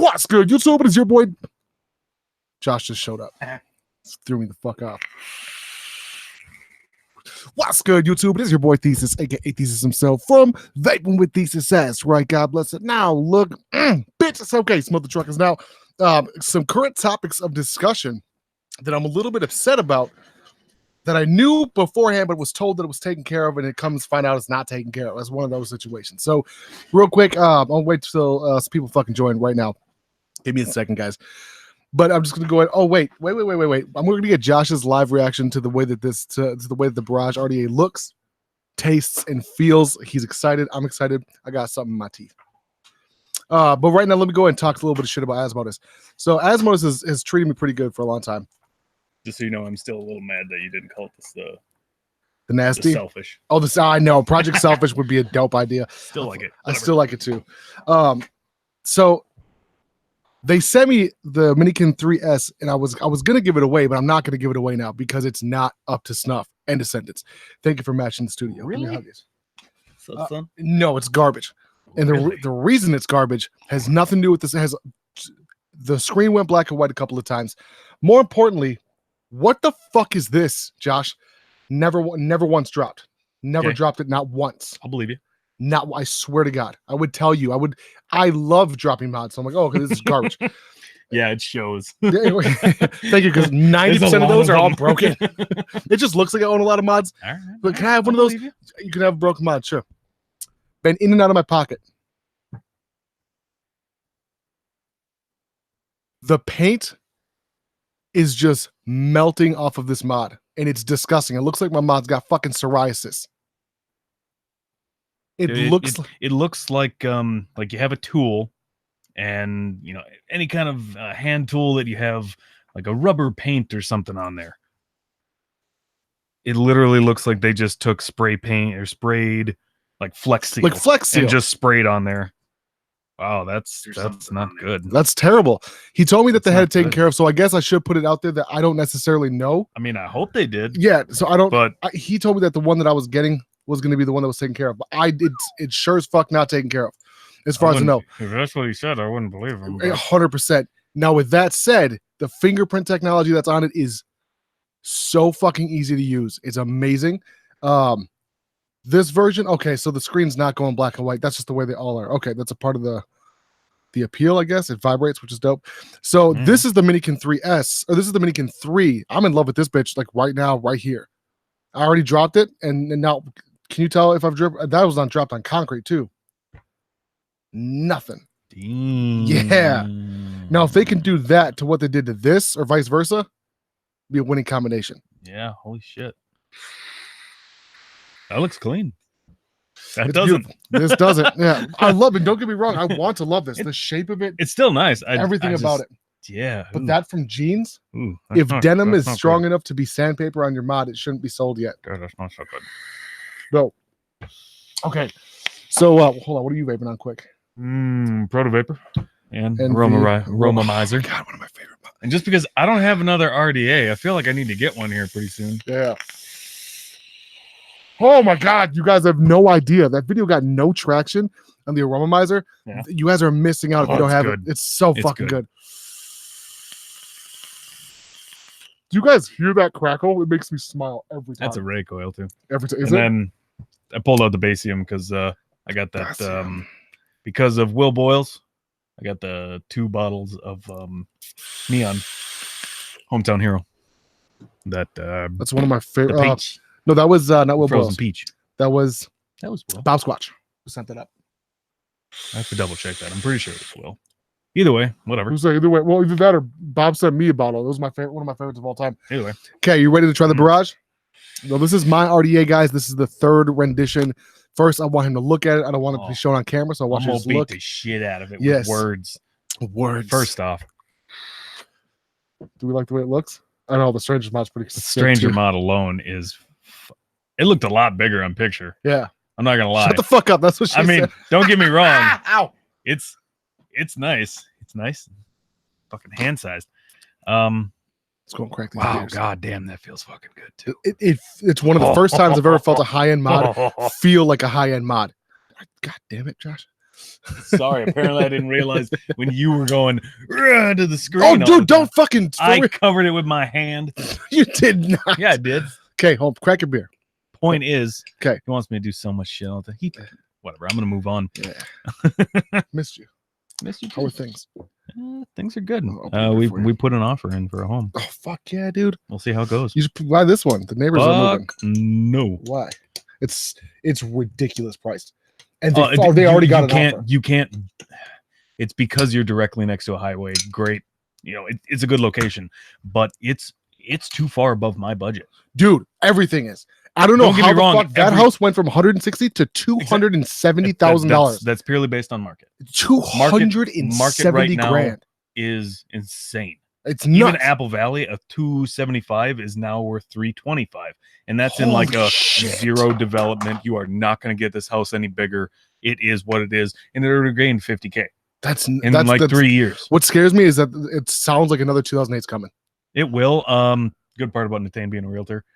What's good, YouTube? It is your boy. Josh just showed up. Threw me the fuck off. What's good, YouTube? It is your boy Thesis, aka Thesis himself, from VapingWithThesis. Right, God bless it. Now, look, bitch, it's okay. Smother Truck is now. Some current topics of discussion that I'm a little bit upset about that I knew beforehand, but was told that it was taken care of, and it comes to find out it's not taken care of. It's one of those situations. So, real quick, I'll wait till some people fucking join right now. Give me a second, guys. But I'm just gonna go ahead. Oh, wait. I'm gonna get Josh's live reaction to the way that this to the way that the Barrage RDA looks, tastes, and feels. He's excited. I'm excited. I got something in my teeth. But right now, let me go ahead and talk a little bit of shit about Asmodus. So Asmodus has treated me pretty good for a long time. Just so you know, I'm still a little mad that you didn't call it this the nasty, the selfish. Oh, this I know. Project Selfish would be a dope idea. Still like it. I still like it too. So they sent me the Minikin 3S, and I was gonna give it away, but I'm not gonna give it away now because it's not up to snuff. End of sentence. Thank you for matching the studio. Really? So fun? No, it's garbage. And Really? the reason it's garbage has nothing to do with this. It has the screen went black and white a couple of times. More importantly, what the fuck is this, Josh? Never once dropped. Never dropped it, not once. I'll believe you. Not, I swear to God, I would tell you. I love dropping mods. So I'm like, oh, okay, this is garbage. Yeah, it shows. Thank you, because 90% of those are all broken. It just looks like I own a lot of mods. All right, But can I have one of those? You can have a broken mod, sure. Been in and out of my pocket. The paint is just melting off of this mod, and it's disgusting. It looks like my mod's got fucking psoriasis. It looks like you have a tool, and you know, any kind of hand tool that you have, like a rubber paint or something on there. It literally looks like they just took spray paint or sprayed like Flex Seal, and just sprayed on there. Wow, that's not good. That's terrible. He told me that they had it taken care of, so I guess I should put it out there that I don't necessarily know. I mean, I hope they did. Yeah, so I don't. But he told me that the one that I was getting was going to be the one that was taken care of, but it's sure as fuck not taken care of, as far as I know. If that's what he said, I wouldn't believe him. 100%. Now, with that said, the fingerprint technology that's on it is so fucking easy to use. It's amazing. This version, okay, so the screen's not going black and white. That's just the way they all are. Okay, that's a part of the appeal, I guess. It vibrates, which is dope. So this is the Minikin 3S, or this is the Minikin 3. I'm in love with this bitch, like right now, right here. I already dropped it, and now, can you tell if I've dripped? That was dropped on concrete too. Nothing. Damn. Yeah. Now, if they can do that to what they did to this, or vice versa, it'd be a winning combination. Yeah, holy shit. That looks clean. That it's doesn't. Beautiful. This doesn't. Yeah, I love it. Don't get me wrong. I want to love this. The shape of it. It's still nice. Everything about it. Yeah. But that from jeans, Ooh, if denim is strong enough to be sandpaper on your mod, it shouldn't be sold yet. That's not so good. No. Okay. So hold on. What are you vaping on quick? Proto Vapor and Aromamizer. God, one of my favorite mods. And just because I don't have another RDA, I feel like I need to get one here pretty soon. Yeah. Oh my God, you guys have no idea. That video got no traction on the Aromamizer. Yeah. You guys are missing out if you don't have it. It's so fucking good. Do you guys hear that crackle? It makes me smile every time. That's a ray coil too. Every time. And then I pulled out the Basium because I got that because of Will Boyles. I got the 2 bottles of Neon Hometown Hero. That's one of my favorite. Peach. No, that was not Will Frozen Boyles. Peach. That was Will. Bob Squatch who sent that up. I have to double check that. I'm pretty sure it's Will. Either way, whatever. Who's either way? Well, either that or Bob sent me a bottle. That was my favorite, one of my favorites of all time. Either way. Okay, you ready to try the Barrage? Well, this is my RDA, guys. This is the 3rd rendition. First, I want him to look at it. I don't want it to be shown on camera, so I want you to look. Beat the shit out of it with words. Words. First off, do we like the way it looks? I know the Stranger mod's pretty. The Stranger mod alone is. It looked a lot bigger on picture. Yeah, I'm not gonna lie. Shut the fuck up. That's what she said. Don't get me wrong. Ow! It's nice. It's nice. Fucking hand sized. Let's go and crack these beers. God damn, that feels fucking good too. It's one of the first times I've ever felt a high end mod feel like a high end mod. God damn it, Josh. Sorry, apparently I didn't realize when you were going to the screen. Oh, dude, don't fucking. I covered it with my hand. You did not. Yeah, I did. Okay, hold. Crack your beer. Point is, okay, he wants me to do so much shit. Whatever. I'm gonna move on. Yeah. Missed you. Missed you too. How are things? Things are good. We put an offer in for a home. Oh fuck yeah, dude! We'll see how it goes. You should buy this one. The neighbors are moving. No. Why? It's ridiculous priced, and they already got an offer. You can't. It's because you're directly next to a highway. Great, it's a good location, but it's too far above my budget, dude. Everything is. I don't know how the fuck that house went from $160,000 to $270,000. That's purely based on market. $270 right now grand is insane. It's nuts. Even Apple Valley, a 275 is now worth 325, and that's in like a zero development. You are not going to get this house any bigger. It is what it is, and it already gained $50,000. That's in like 3 years. What scares me is that it sounds like another 2008's coming. It will. Good part about Nathan being a realtor.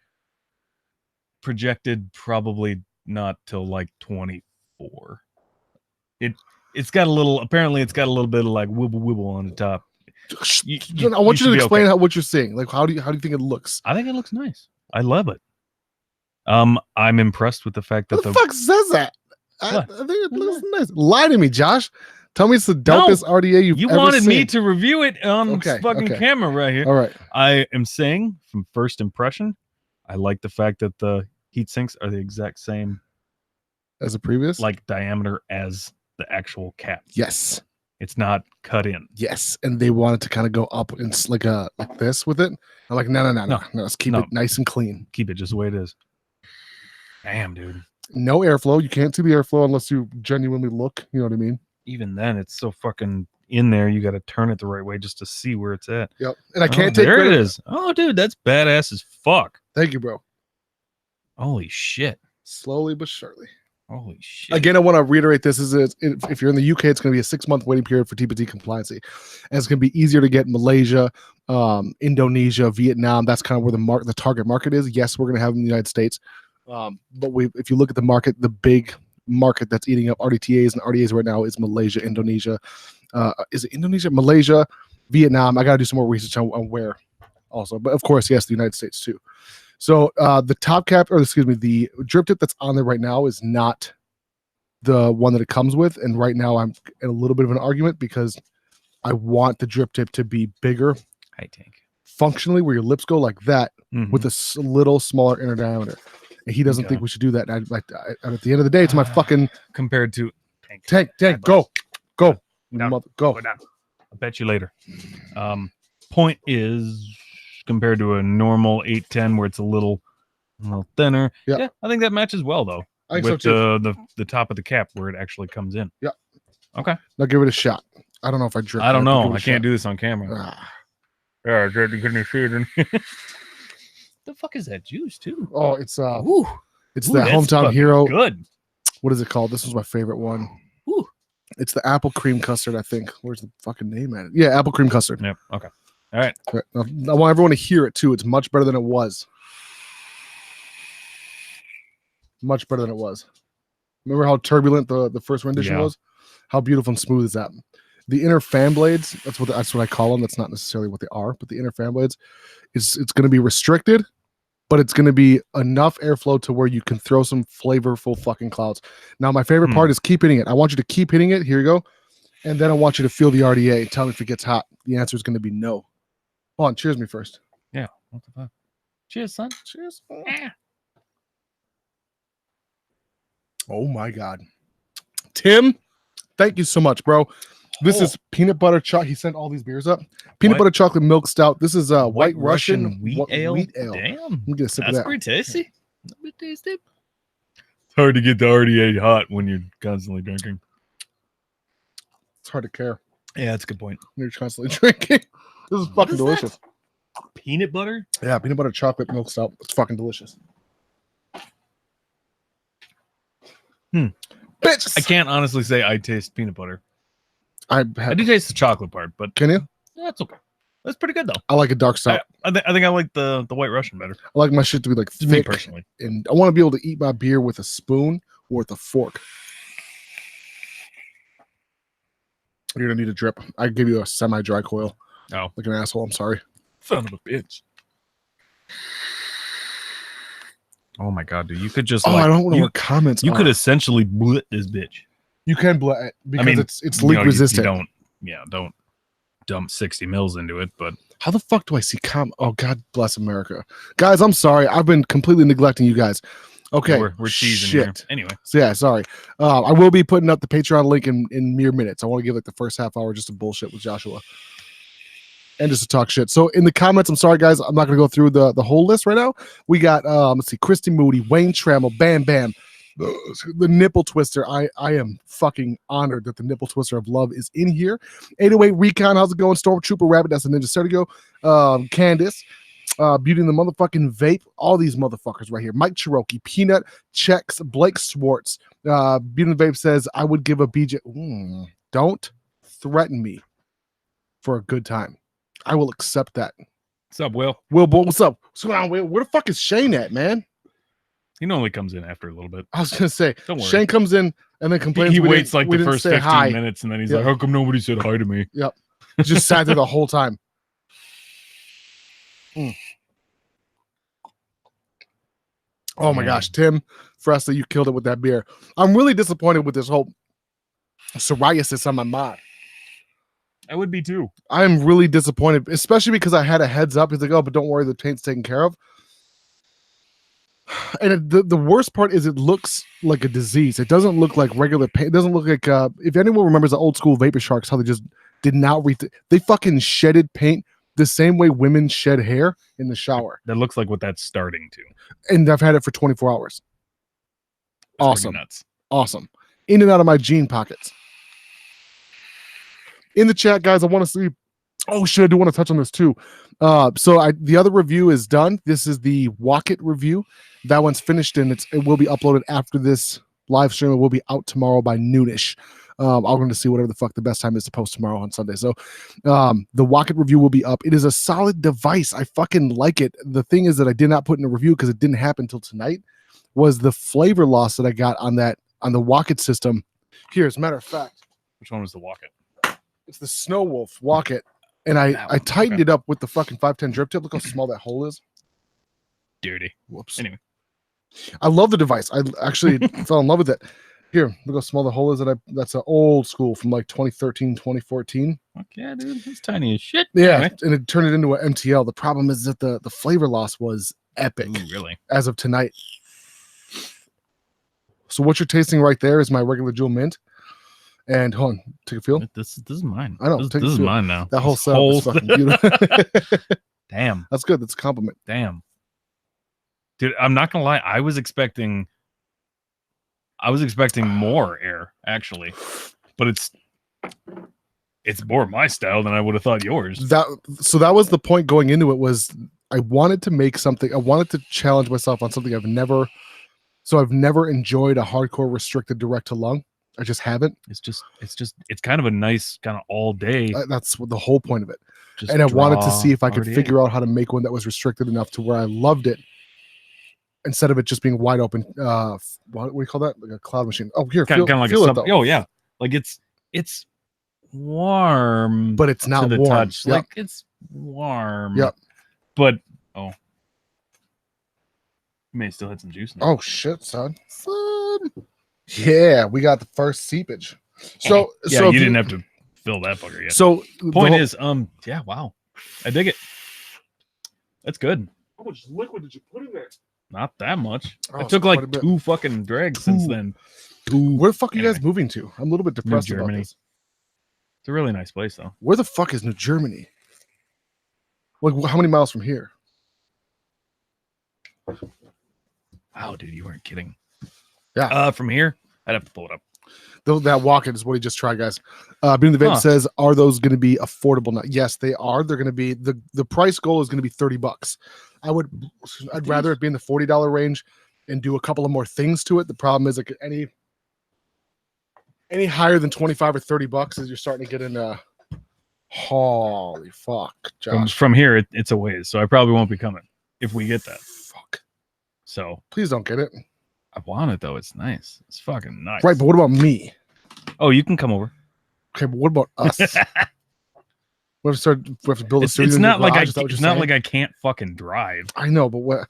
Projected probably not till like 24. It's got a little. Apparently, it's got a little bit of like wibble on the top. I want you to explain what you're seeing. Like, how do you think it looks? I think it looks nice. I love it. I'm impressed with the fact that the fuck says that. I think it looks nice. Lie to me, Josh. Tell me it's the dopest RDA you've ever wanted seen. me to review it on fucking camera right here. All right. I am saying from first impression, I like the fact that the heat sinks are the exact same as the previous, like diameter as the actual cap. Yes. It's not cut in. Yes, and they wanted to kind of go up and like this with it. I'm like, no. Let's keep it nice and clean. Keep it just the way it is. Damn, dude. No airflow. You can't see the airflow unless you genuinely look. You know what I mean? Even then, it's so fucking in there. You got to turn it the right way just to see where it's at. Yep. And I can't take there credit. It is. Oh, dude, that's badass as fuck. Thank you, bro. Holy shit. Slowly but surely. Holy shit. Again, I want to reiterate this. If you're in the UK, it's going to be a 6-month waiting period for TPT compliancy. And it's going to be easier to get in Malaysia, Indonesia, Vietnam. That's kind of where the target market is. Yes, we're going to have them in the United States. But if you look at the market, the big market that's eating up RDTAs and RDAs right now is Malaysia, Indonesia. Is it Indonesia, Malaysia, Vietnam? I got to do some more research on where also. But of course, yes, the United States too. So the top cap, or excuse me, the drip tip that's on there right now is not the one that it comes with. And right now I'm in a little bit of an argument because I want the drip tip to be bigger. High tank. Functionally, where your lips go like that with a little smaller inner diameter. And he doesn't think we should do that. And at the end of the day, it's my fucking... Compared to... Tank, go. Go. Go. I'll bet you later. Point is... compared to a normal 810 where it's a little thinner. Yeah, I think that matches well though. I think with so too. the top of the cap where it actually comes in. Yeah. Okay. Now give it a shot. I don't know if I drip. I don't know. I can't do this on camera. Yeah, couldn't you see it? The fuck is that juice too? Oh, it's it's the hometown hero. Good. What is it called? This was my favorite one. Ooh. It's the apple cream custard, I think. Where's the fucking name at it? Yeah, apple cream custard. Yep. Okay. All right. I want everyone to hear it too. It's much better than it was. Much better than it was. Remember how turbulent the first rendition was? How beautiful and smooth is that? The inner fan blades, that's what I call them. That's not necessarily what they are, but the inner fan blades, it's going to be restricted, but it's going to be enough airflow to where you can throw some flavorful fucking clouds. Now, my favorite part is keep hitting it. I want you to keep hitting it. Here you go. And then I want you to feel the RDA and tell me if it gets hot. The answer is going to be no. Hold on, cheers me first. Yeah. What the fuck? Cheers, son. Cheers. Oh my God. Tim, thank you so much, bro. This is peanut butter chocolate. He sent all these beers up. Peanut butter chocolate milk stout. This is White Russian wheat ale. Damn. Let me get a sip of That's that. pretty tasty. It's hard to get the RDA hot when you're constantly drinking. It's hard to care. Yeah, that's a good point. You're constantly drinking. This is fucking delicious. Peanut butter? Yeah, peanut butter chocolate milk stout. It's fucking delicious. Bitch! I can't honestly say I taste peanut butter. I do taste the chocolate part, but can you? Yeah, that's okay. That's pretty good though. I like a dark stout. I think I like the White Russian better. I like my shit to be like thick. Me personally, and I want to be able to eat my beer with a spoon or with a fork. You're gonna need a drip. I give you a semi-dry coil. Oh, Like an asshole. I'm sorry. son of a bitch. Oh my god, dude! You could just I don't know what comments. You could essentially blit this bitch. You can blit it because I mean, it's leak resistant. Don't dump 60 mils into it. But how the fuck do I see Oh, God bless America, guys. I'm sorry. I've been completely neglecting you guys. Okay, we're cheesing here. Anyway, so yeah, sorry. I will be putting up the Patreon link in mere minutes. I want to give like the first half hour just to bullshit with Joshua and just to talk shit. So in the comments, I'm sorry guys, I'm not gonna go through the whole list right now. We got let's see, Christy Moody, Wayne Trammell, Bam Bam, the Nipple Twister. I am fucking honored that the Nipple Twister of love is in here. 808 Recon, how's it going? Stormtrooper Rabbit, that's a Ninja Sertigo. Candace. Beauty and the motherfucking vape, all these motherfuckers right here. Mike Cherokee, Peanut, Checks, Blake Swartz. Beauty and the vape says, I would give a BJ. Don't threaten me for a good time. I will accept that. What's up, Will? Will, what's up? What's going on, Will? Where the fuck is Shane at, man? He normally comes in after a little bit. I was gonna say, don't worry. Shane comes in and then complains. He waits like the first 15 hi. minutes, and then he's like, "How come nobody said hi to me?" Yep, just sat there the whole time. Oh my gosh, Tim Fresta, you killed it with that beer. I'm really disappointed with this whole psoriasis on my mod. I would be too. I'm really disappointed, especially because I had a heads up. He's like, "Oh, but don't worry, the paint's taken care of." And the worst part is it looks like a disease. It doesn't look like regular paint. It doesn't look like if anyone remembers the old school Vapor Sharks, how they just did not they fucking shedded paint the same way women shed hair in the shower. That looks like what that's starting to. And I've had it for 24 hours. That's awesome. Nuts. Awesome. In and out of my jean pockets. In the chat, guys, I want to see. Oh shit, I do want to touch on this too. The other review is done. This is the Walk It review. That one's finished and it will be uploaded after this live stream. It will be out tomorrow by noonish. I'm going to see whatever the fuck the best time is to post tomorrow on Sunday. So the Walk It review will be up. It is a solid device. I fucking like it. The thing is that I did not put in a review because it didn't happen until tonight was the flavor loss that I got on the Walk It system. Here, as a matter of fact. Which one was the Walk It? It's the Snow Wolf Walk It. And I tightened it up with the fucking 510 drip tip. Look how small that hole is. Dirty. Whoops. Anyway. I love the device. I actually fell in love with it. Here, look how small the hole is. That's an old school from like 2013, 2014. Fuck yeah, dude. It's tiny as shit. Yeah, anyway. And it turned it into an MTL. The problem is that the flavor loss was epic. Ooh, really? As of tonight. So what you're tasting right there is my regular Jewel Mint. And hold on, take a feel. This is mine. I know. This is mine now. That whole setup is fucking beautiful. Damn. That's good. That's a compliment. Damn. Dude, I'm not gonna lie. I was expecting more air, actually. But it's more my style than I would have thought yours. That was the point going into it was I wanted to make something. I wanted to challenge myself on something I've never enjoyed a hardcore restricted direct to lung. I just haven't. It's kind of a nice kind of all day. That's what the whole point of it. Just and I wanted to see if I could RDA. figure out how to make one that was restricted enough to where I loved it instead of it just being wide open. What do you call that? Like a cloud machine. Oh, here, kind of like feel it though. Oh yeah, like it's warm, but it's not to the warm. touch. Yep. Like it's warm. Yep. But you may still have some juice in there. Oh shit, son. Yeah, we got the first seepage. So yeah, so you didn't have to fill that fucker yet. So point is, yeah, wow, I dig it. That's good. How much liquid did you put in there? Not that much. Oh, I took quite like a bit. 2 fucking drags since then. Where the fuck are you guys Anyway. moving to? I'm a little bit depressed about Germany. this. It's a really nice place, though. Where the fuck is New Germany? Like, how many miles from here? Wow, dude, you weren't kidding. Yeah. From here, I'd have to pull it up. That Walk It is what he just tried, guys. Being the Vape says, are those going to be affordable now? Yes, they are. They're going to be the price goal is going to be $30. I'd rather it be in the $40 range and do a couple of more things to it. The problem is like any higher than 25 or $30 is you're starting to get into holy fuck, Josh. From here, it's a ways, so I probably won't be coming if we get that. Fuck. So Please don't get it. I want it though. It's nice. It's fucking nice. Right, but what about me? Oh, you can come over. Okay, but what about us? We have to build a studio. It's in your not like garage? Is that what it's you're not saying? like I can't fucking drive. I know, but what?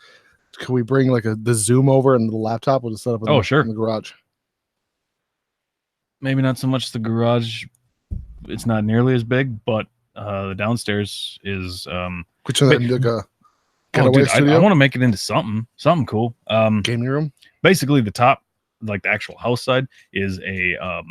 Can we bring like the Zoom over and the laptop? We'll just set up in, Sure. in the garage. Maybe not so much the garage. It's not nearly as big, but the downstairs is. Could turn that into like a getaway dude, studio. I want to make it into something cool. Gaming room. Basically, the top, like the actual house side, is a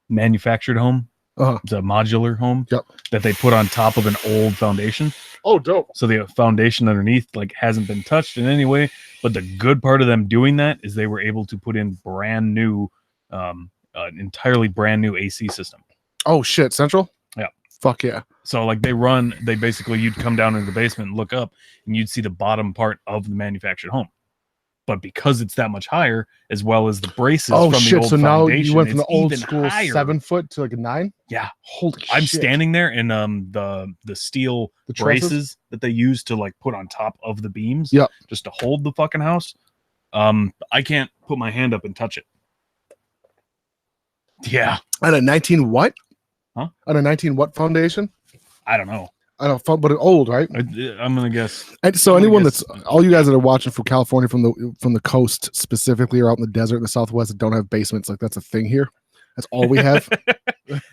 manufactured home. It's a modular home that they put on top of an old foundation. Oh, dope. So the foundation underneath like hasn't been touched in any way. But the good part of them doing that is they were able to put in brand new, an entirely brand new AC system. Oh shit, central? Yeah. Fuck yeah. So like they basically, you'd come down into the basement and look up and you'd see the bottom part of the manufactured home. But because it's that much higher, as well as the braces from the old so now foundation, you went from the old even school higher. 7 foot to like a 9? Yeah. Holy shit. I'm standing there in the steel braces that they use to like put on top of the beams just to hold the fucking house. I can't put my hand up and touch it. Yeah. At a 19 what? Huh? At a 19 what foundation? I don't know. I don't know, but old, right? I'm gonna guess. And so anyone that's all you guys that are watching from California, from the coast specifically, or out in the desert in the Southwest that don't have basements, like that's a thing here. That's all we have.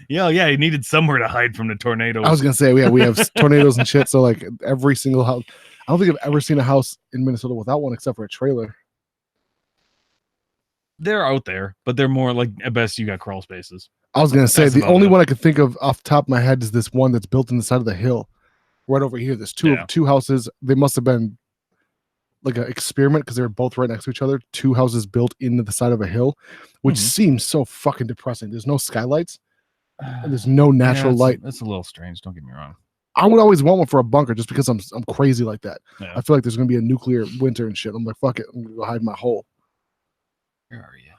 Yeah, you needed somewhere to hide from the tornadoes. I was gonna say we have tornadoes and shit. So like every single house, I don't think I've ever seen a house in Minnesota without one except for a trailer. They're out there, but they're more like at best you got crawl spaces. I was gonna say the only one I could think of off the top of my head is this one that's built in the side of the hill. Right over here, there's two houses. They must have been like an experiment because they were both right next to each other. 2 houses built into the side of a hill, which seems so fucking depressing. There's no skylights. And there's no natural light. That's a little strange. Don't get me wrong. I would always want one for a bunker just because I'm crazy like that. Yeah. I feel like there's gonna be a nuclear winter and shit. I'm like, fuck it, I'm gonna go hide in my hole. Where are you?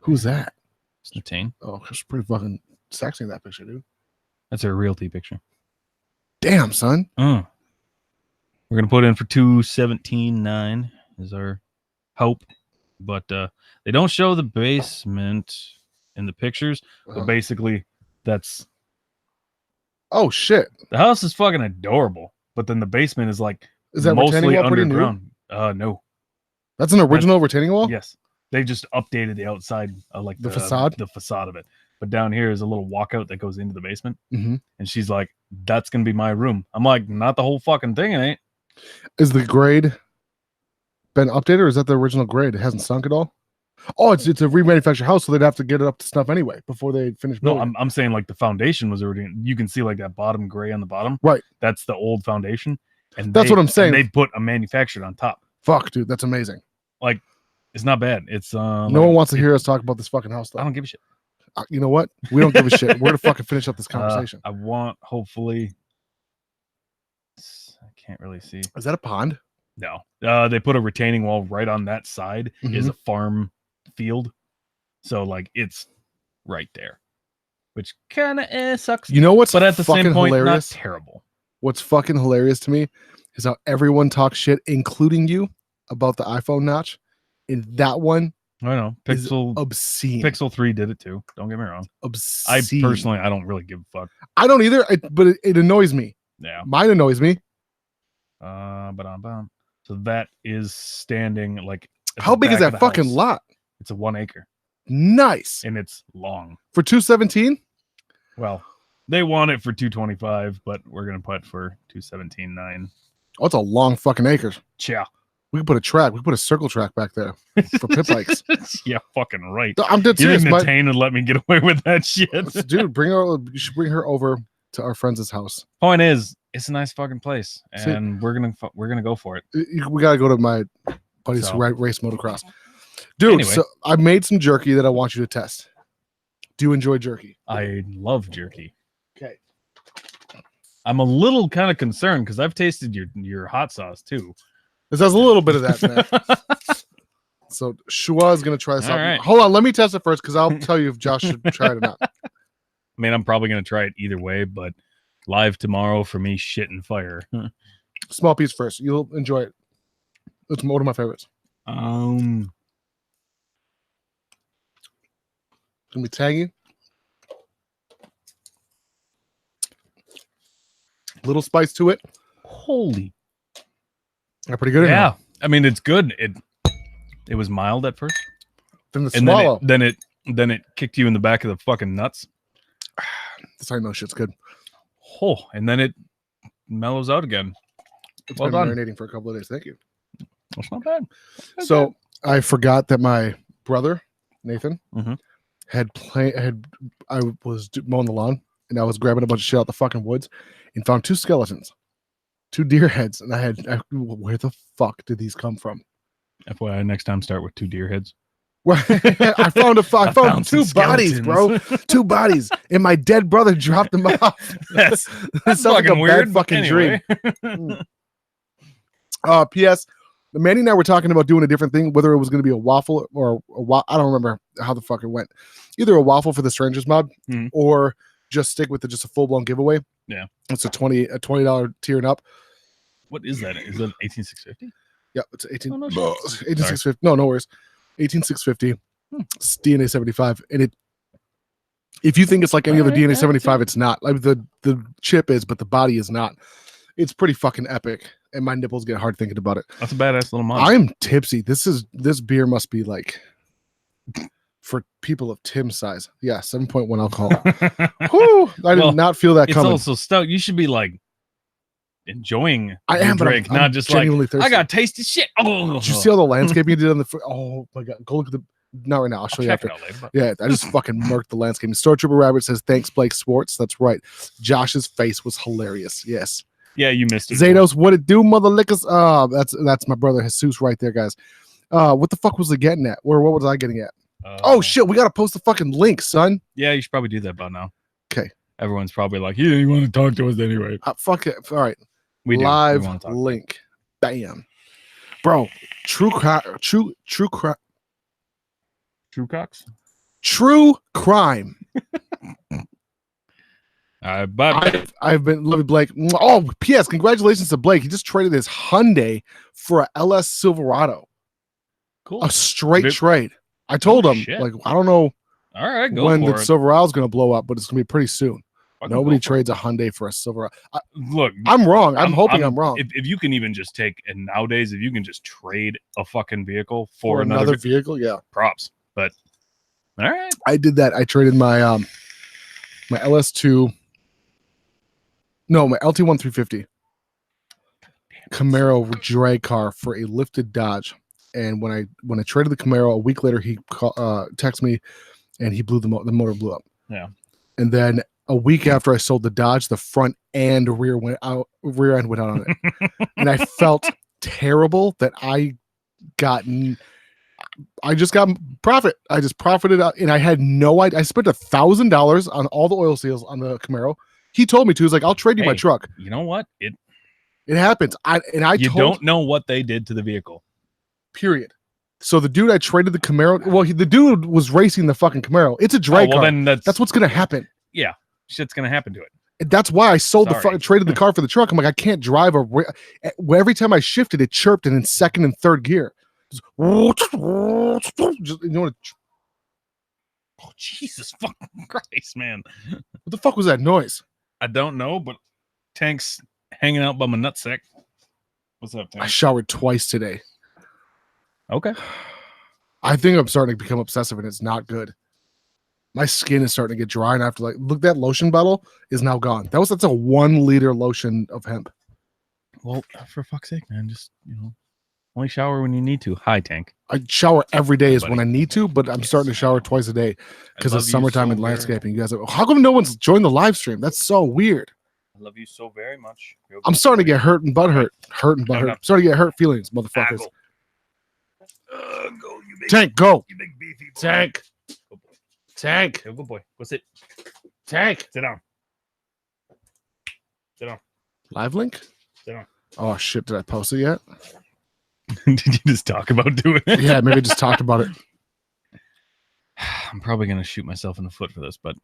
Who's that? It's Natane. Oh, she's pretty fucking sexy in that picture, dude. That's her realty picture. Damn, son. We're gonna put in for 217.9 is our hope, but they don't show the basement in the pictures. But basically, that's oh shit. The house is fucking adorable, but then the basement is like that mostly underground. No, that's an original retaining wall. Yes, they just updated the outside, like the facade, of it. But down here is a little walkout that goes into the basement. Mm-hmm. And she's like, that's going to be my room. I'm like, not the whole fucking thing, it ain't. Is the grade been updated or is that the original grade? It hasn't sunk at all? Oh, it's a remanufactured house, so they'd have to get it up to snuff anyway before they finish building. No, I'm saying like the foundation was already, you can see like that bottom gray on the bottom. Right. That's the old foundation. And that's what I'm saying. They put a manufactured on top. Fuck, dude, that's amazing. Like, it's not bad. It's no one wants to hear us talk about this fucking house, though. I don't give a shit. You know what? We don't give a shit. We're to fucking finish up this conversation. I want, hopefully, I can't really see. Is that a pond? No. They put a retaining wall right on that side. Is a farm field. So, like, it's right there. Which kind of sucks. You know what's but at the same point, hilarious? Not terrible. What's fucking hilarious to me is how everyone talks shit, including you, about the iPhone notch. In that one, I know. Pixel obscene. Pixel 3 did it too. Don't get me wrong. Obscene. I don't really give a fuck. I don't either, but it annoys me. Yeah. Mine annoys me. So that is standing like. How big is that fucking lot? It's a 1 acre. Nice. And it's long. For 217? Well, they want it for 225, but we're gonna put for 217.9. Oh, it's a long fucking acre. Yeah. We could put a track. We could put a circle track back there for pit bikes. Yeah, fucking right. I'm dead serious. You didn't attain and let me get away with that shit. Dude, you should bring her over to our friend's house. Point is, it's a nice fucking place, and we're gonna go for it. We gotta go to my buddy's race motocross. Dude, anyway. So I made some jerky that I want you to test. Do you enjoy jerky? I love jerky. Okay. I'm a little kind of concerned because I've tasted your hot sauce too. This has a little bit of that, man. So Shua is going to try this out. Right. Hold on, let me test it first because I'll tell you if Josh should try it or not. I mean, I'm probably going to try it either way, but live tomorrow for me, shit and fire. Small piece first. You'll enjoy it. It's one of my favorites. It's going to be tangy. little spice to it. Holy. They're pretty good. Yeah. I mean, it's good. It was mild at first. Then the swallow. Then it kicked you in the back of the fucking nuts. That's how I know shit's good. Oh, and then it mellows out again. It's Well been done. marinating for a couple of days. Thank you. That's not bad. That's So I forgot that my brother Nathan Mhm. I was mowing the lawn and I was grabbing a bunch of shit out the fucking woods and found 2 skeletons, 2 deer heads, and where the fuck did these come from? FYI, next time start with 2 deer heads. I found 2 some bodies, bro. 2 bodies, and my dead brother dropped them off. That's Sounds like fucking a weird. bad fucking anyway. dream. P.S. Manny and I were talking about doing a different thing, whether it was going to be a waffle or I don't remember how the fuck it went. Either a waffle for the Strangers mod or just stick with just a full blown giveaway. Yeah, it's a $20 tier and up. What is that? Is that 18650? Yeah, it's 18650. No worries. 18650. It's DNA 75, and if you think it's like any other DNA 75, it's not. Like the chip is, but the body is not. It's pretty fucking epic, and my nipples get hard thinking about it. That's a badass little mod. I'm tipsy. This beer must be like for people of Tim's size. Yeah, 7.1 alcohol. Whew, I did not feel that coming. It's also stout. You should be like enjoying I am, your drink, but I'm not just like genuinely thirsty. I got tasty shit. Oh, did you see all the landscaping you did on the? Oh my god, go look at the. Not right now. I'll show you after. Yeah, I just fucking murked the landscaping. Store Trooper Rabbit says thanks, Blake Swartz. That's right. Josh's face was hilarious. Yes. Yeah, you missed it. Zados, what it do, mother lickers? That's my brother Jesus right there, guys. What the fuck was I getting at? What was I getting at? Oh shit, we gotta post the fucking link, son. Yeah, you should probably do that about now. Okay. Everyone's probably like, yeah, you want to talk to us anyway. Fuck it. All right. We do. Live link. Bam. Bro, True crime. But I've been loving Blake. Oh, P.S. Congratulations to Blake. He just traded his Hyundai for a LS Silverado. Cool. A straight trade. I told him, shit. like, I don't know all right, when the Silverado's going to blow up, but it's going to be pretty soon. Fucking Nobody trades a Hyundai for a Silverado. Look, I'm wrong. I'm hoping I'm wrong. If you can even just take, and nowadays, if you can just trade a fucking vehicle for another vehicle, yeah. Props. But all right. I did that. I traded my my LS2. No, my LT1 350 Camaro drag car for a lifted Dodge. And when I traded the Camaro, a week later he texted me, and he blew the motor blew up. Yeah. And then a week after I sold the Dodge, the front and rear end went out on it, and I felt terrible that I just got profit. I just profited out, and I had no idea. I spent $1,000 on all the oil seals on the Camaro. He told me to. He's like, "I'll trade you my truck." You know what? It happens. You don't know what they did to the vehicle. Period. So the dude I traded the Camaro. Well, the dude was racing the fucking Camaro. It's a drag car. Then that's what's gonna happen. Yeah, shit's gonna happen to it. And that's why I sold traded the car for the truck. I'm like, I can't drive every time I shifted, it chirped and in second and third gear. Just, oh, Jesus fucking Christ, man. What the fuck was that noise? I don't know, but Tank's hanging out by my nutsack. What's up, Tank? I showered twice today. Okay. I think I'm starting to become obsessive, and it's not good. My skin is starting to get dry, and I have to look, that lotion bottle is now gone. That's a 1 liter lotion of hemp. Well, for fuck's sake, man, just only shower when you need to. Hi, Tank. I shower every day when I need to, but I'm starting to shower twice a day because it's summertime and landscaping. You guys, how come no one's joined the live stream? That's so weird. I love you so very much. I'm starting to get hurt and butthurt. Starting to get hurt feelings, motherfuckers. Go, you big, Tank, go. You big beefy boy. Tank. Good boy. Tank. Good boy. What's it? Tank. Sit down. Sit down. Live link? Sit down. Oh, shit. Did I post it yet? Did you just talk about doing it? Yeah, maybe I just talked about it. I'm probably going to shoot myself in the foot for this, but...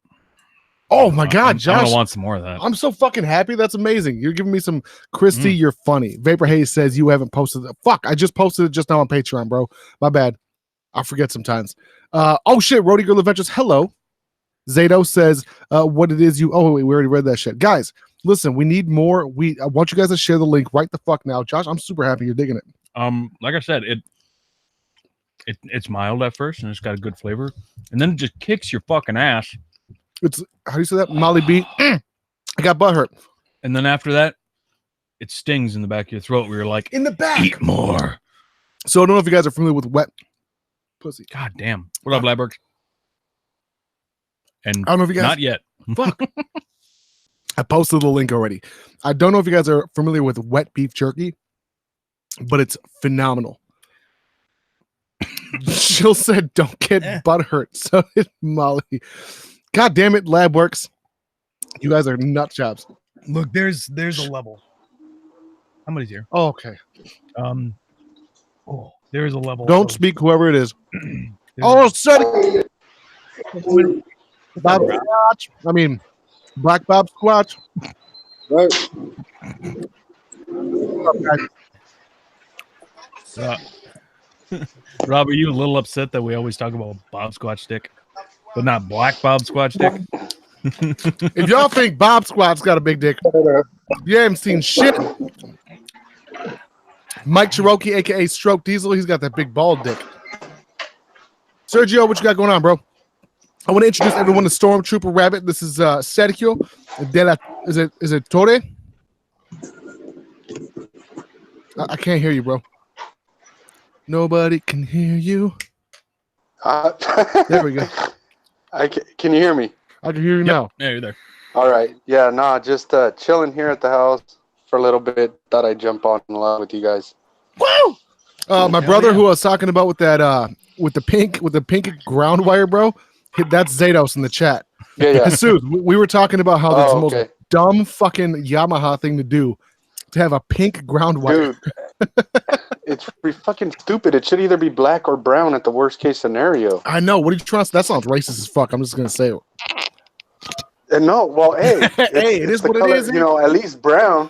Oh, my God, Josh. I want some more of that. I'm so fucking happy. That's amazing. You're giving me some... Christy, you're funny. Vapor Hayes says you haven't posted it. Fuck, I just posted it just now on Patreon, bro. My bad. I forget sometimes. Oh, shit. Roadie Girl Adventures. Hello. Zato says what it is you. Oh wait, we already read that shit, guys. Listen, we need more. I want you guys to share the link right the fuck now, Josh. I'm super happy you're digging it. Like I said, it's mild at first and it's got a good flavor, and then it just kicks your fucking ass. It's how do you say that? Molly B. I got butt hurt. And then after that, it stings in the back of your throat where you're like, in the back. Eat more. So I don't know if you guys are familiar with wet pussy. God damn. What up, Labberg? And I don't know if you guys. Not yet. Fuck. I posted the link already. I don't know if you guys are familiar with wet beef jerky, but it's phenomenal. Jill said, "Don't get butt hurt." So did Molly. God damn it, Lab Works. You guys are nut jobs. Look, there's a level. Somebody's here. Oh, okay. There is a level. Don't speak, whoever it is. Oh, sorry. Bob Squatch. I mean, Black Bob Squatch. Right. Rob, are you a little upset that we always talk about Bob Squatch Dick, but not Black Bob Squatch Dick? If y'all think Bob Squat's got a big dick, you haven't seen shit. Mike Cherokee, aka Stroke Diesel, he's got that big bald dick. Sergio, what you got going on, bro? I want to introduce everyone to Stormtrooper Rabbit. This is Sergio. Is it Tore? I can't hear you, bro. Nobody can hear you. There we go. Can you hear me? I can hear you now. Yeah, you're there. All right. Yeah, no, just chilling here at the house for a little bit. Thought I'd jump on live with you guys. Woo! My brother who I was talking about with that with the pink ground wire, bro. That's Zados in the chat. Yeah. Jesus, we were talking about how that's the most okay. dumb fucking Yamaha thing to do, to have a pink ground wire. Dude, it's fucking stupid. It should either be black or brown at the worst case scenario. I know. What are you trying to? That sounds racist as fuck. I'm just gonna say it. No, well, hey, hey, it is what color, it is. You know, at least brown.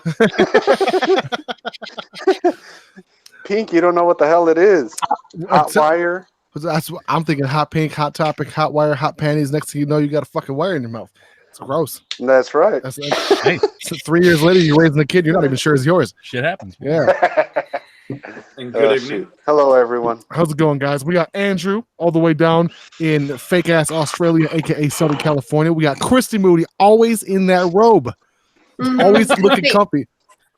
Pink, you don't know what the hell it is. Hot wire. That's what I'm thinking. Hot pink, hot topic, hot wire, hot panties. Next thing you know, you got a fucking wire in your mouth. It's gross. That's right. Hey, so 3 years later, you're raising a kid. You're not even sure it's yours. Shit happens. Yeah. And good evening. Hello, everyone. How's it going, guys? We got Andrew all the way down in fake ass Australia, aka Southern California. We got Christy Moody, always in that robe, always looking comfy.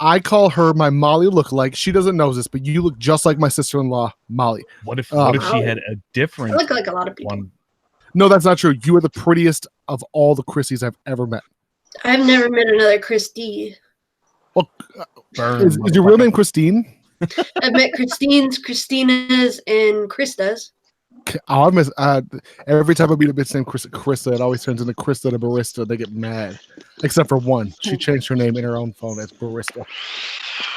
I call her my Molly lookalike. She doesn't know this, but you look just like my sister-in-law, Molly. What if she had a different? I look like a lot of people. One? No, that's not true. You are the prettiest of all the Christies I've ever met. I've never met another Christy. Well, is your real name Christine? I've met Christines, Christinas, and Kristas. Oh, I miss every time I meet a bitch named Krista, it always turns into Krista the barista. They get mad, except for one. She changed her name in her own phone as barista.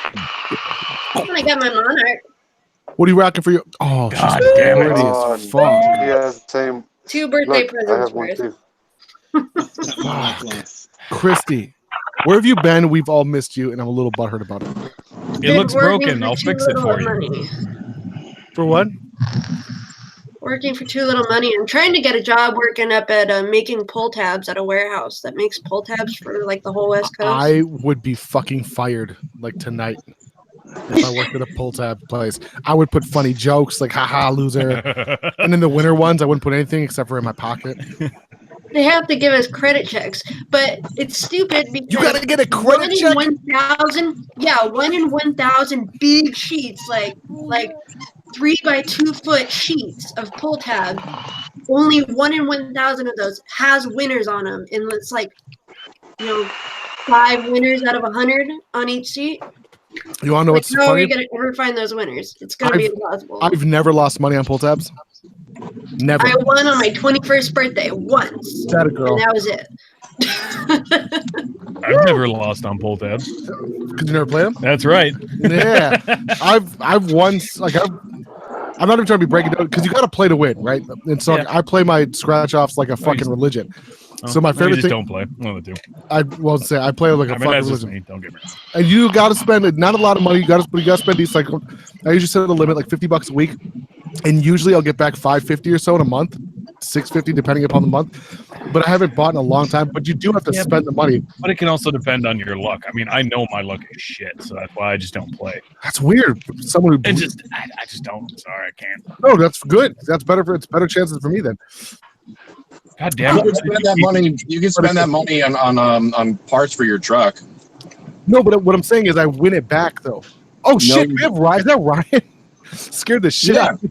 I got my Monarch. What are you rocking for your? Oh, God she's damn it! pretty as fuck. He has the same. 2 birthday Look, I presents have one worth. too. Fuck. Christy, where have you been? We've all missed you, and I'm a little butthurt about it. It looks Been working broken. for I'll too fix it little for you. money. For what? Working for too little money. I'm trying to get a job working up at making pull tabs at a warehouse that makes pull tabs for like the whole West Coast. I would be fucking fired like tonight if I worked at a pull tab place. I would put funny jokes like "haha, loser," and in the winter ones, I wouldn't put anything except for in my pocket. They have to give us credit checks, but it's stupid because You gotta get a credit check. 1,000, yeah, 1 in 1,000 big sheets, like 3 by 2 foot sheets of pull tab. Only 1 in 1,000 of those has winners on them, and it's like 5 winners out of 100 on each sheet. You want to know what's How are funny? we gonna ever find those winners? It's gonna be impossible. I've never lost money on pull tabs. Never. I won on my 21st birthday once, That a girl. and that was it. I've never lost on pull tabs. Because you never play them? That's right. Yeah. I've won, like, I'm not even trying to be breaking down, because you got to play to win, right? And so Yeah. I play my scratch offs like a fucking religion. Oh, So my no, you favorite just thing, don't play. One of the two. I won't say I play like a I mean, fucking that's just religion. me. Don't get me wrong. And you got to spend not a lot of money. You got to spend these, like, I usually set a limit like $50 a week, and usually I'll get back $550 or so in a month. $6.50 depending upon the month. But I haven't bought in a long time. But you do have to spend the money. But it can also depend on your luck. I mean, I know my luck is shit, so that's why I just don't play. That's weird. Someone who I just don't. I'm sorry, I can't. no, that's good. That's better it's better chances for me then. God damn You it! can spend that money. You can spend that money on parts for your truck. No, but what I'm saying is I win it back though. Oh shit, we have Ryan. Is that Ryan? Scared the shit out of me.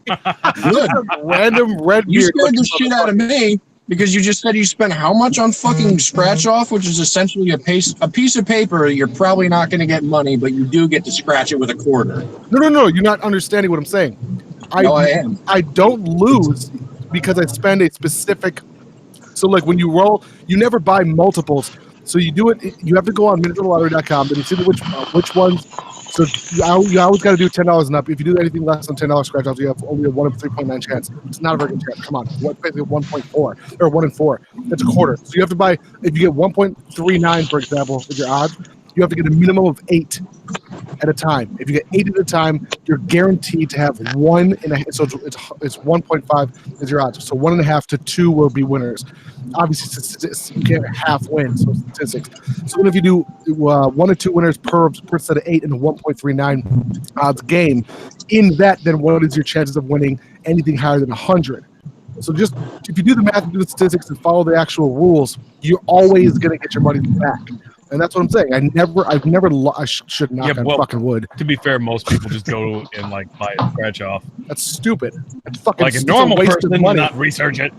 Good. Random red You beard. scared the shit out of me because you just said you spent how much on fucking scratch off, which is essentially a piece of paper. You're probably not going to get money, but you do get to scratch it with a quarter. No. You're not understanding what I'm saying. No, I am. I don't lose because I spend a specific. So like when you roll, you never buy multiples. So you do it. You have to go on MinikinLottery.com and you see which ones. So you always got to do $10 and up. If you do anything less than $10 scratch offs, you have only a 1 in 3.9 chance. It's not a very good chance. Come on, basically 1.4 or 1 in 4. That's a quarter. So you have to buy. If you get 1.39, for example, is your odds. You have to get a minimum of 8 at a time. If you get 8 at a time, you're guaranteed to have 1.5. So it's 1.5 is your odds. So 1.5 to 2 will be winners. Obviously, you can't half win. So statistics. So then if you do 1 to 2 winners per set of 8 in a 1.39 odds game, in that, then what is your chances of winning anything higher than 100? So just if you do the math and do the statistics and follow the actual rules, you're always going to get your money back. And that's what I'm saying. I should knock on fucking wood. To be fair, most people just go and like buy a scratch off. That's stupid. That's fucking Like a normal person would money. not research it.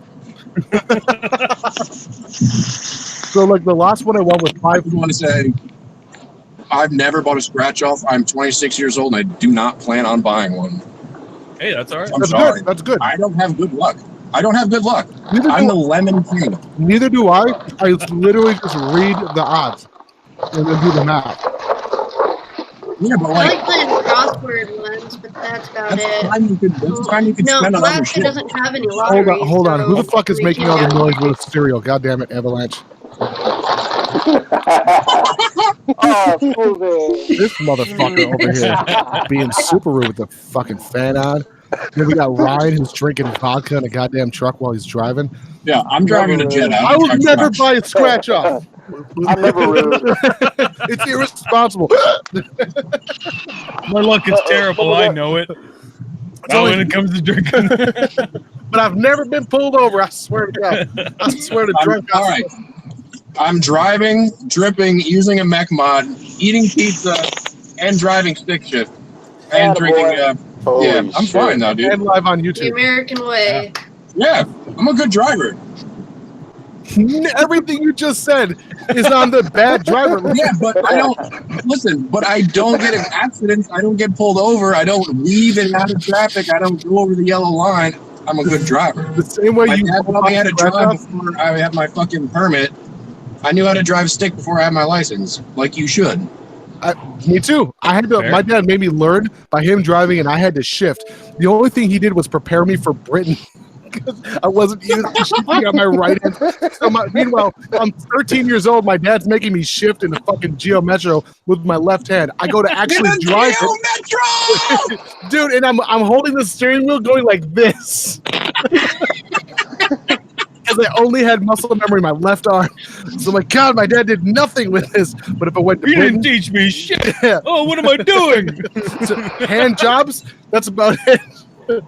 So like the last one I won with 5. I want to say I've never bought a scratch off. I'm 26 years old and I do not plan on buying one. Hey, that's all right. I'm That's sorry. good. That's good. I don't have good luck. Neither I'm do the lemon king. Neither do I. I literally just read the odds and then do the math. Yeah, but I like like playing crossword ones, but that's about that's it. time you could No, spend on other Alaska shit. doesn't have any lottery. Hold on. Who the fuck is we making can't all the get noise one. with cereal? God damn it, Avalanche. Oh, fool man. This motherfucker over here being super rude with the fucking fan on. Then we got Ryan who's drinking vodka in a goddamn truck while he's driving. Yeah, I'm driving a jet. I would never buy a scratch off. I'm never rude. It's irresponsible. My luck is terrible. I know it. Not when it comes to drinking. But I've never been pulled over. I swear to God. I swear to drunk. All right. I'm driving, dripping, using a mech mod, eating pizza, and driving stick shift, and drinking. Holy Yeah, I'm shit. fine now, dude. And live on The YouTube. American way. Yeah, I'm a good driver. Everything you just said is on the bad driver list. Yeah, but I don't listen. But I don't get in accidents. I don't get pulled over. I don't weave in and out of traffic. I don't go over the yellow line. I'm a good driver. The same way My you dad taught me how to drive before I had my fucking permit. I knew how to drive stick before I had my license, like you should. Me too. I had to. Fair. My dad made me learn by him driving, and I had to shift. The only thing he did was prepare me for Britain. Because I wasn't used to shifting on my right hand. So meanwhile, I'm 13 years old. My dad's making me shift in the fucking Geo Metro with my left hand. I go to actually drive it. Metro! Dude, and I'm holding the steering wheel going like this. Because I only had muscle memory in my left arm. So I'm like, God, my dad did nothing with this. But if I went to You Britain, didn't teach me shit. yeah. Oh, what am I doing? So, hand jobs, that's about it.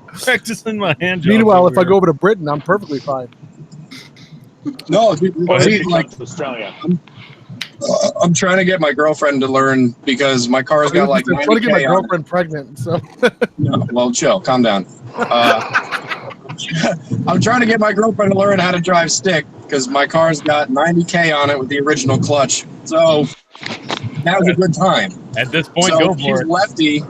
Practicing my hand jobs. Meanwhile, if I over go over to Britain, I'm perfectly fine. No, dude, see, like Australia. I'm trying to get my girlfriend to learn because my car's got like I'm trying to get my 90K on it. girlfriend pregnant. So No, well, chill, calm down. I'm trying to get my girlfriend to learn how to drive stick because my car's got 90K on it with the original clutch. So now's a good time. here. At this point, So go she's for it. lefty.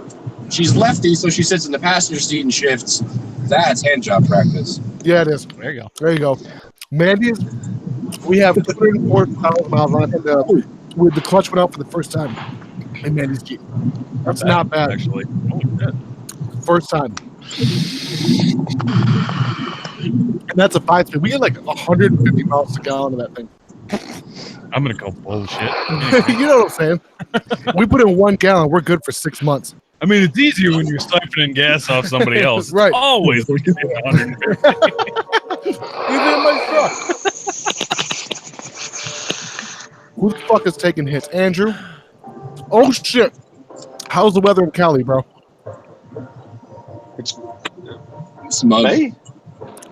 She's lefty, so she sits in the passenger seat and shifts. That's hand job practice. yeah, it is. There you go. There you go. Mandy's, we have 204,000 miles on it, and with the clutch went out for the first time in Mandy's Jeep. That's not bad. Actually. Holy shit. First time. And that's a 5-speed. We get like 150 miles a gallon of that thing. I'm going to go bullshit. You know what I'm saying? We put in 1 gallon, we're good for 6 months. I mean, it's easier when you're siphoning gas off somebody else. Right. Always looking at 150. Even in my truck. Who the fuck is taking hits? Andrew? Oh, shit. How's the weather in Cali, bro? It's Smug. me.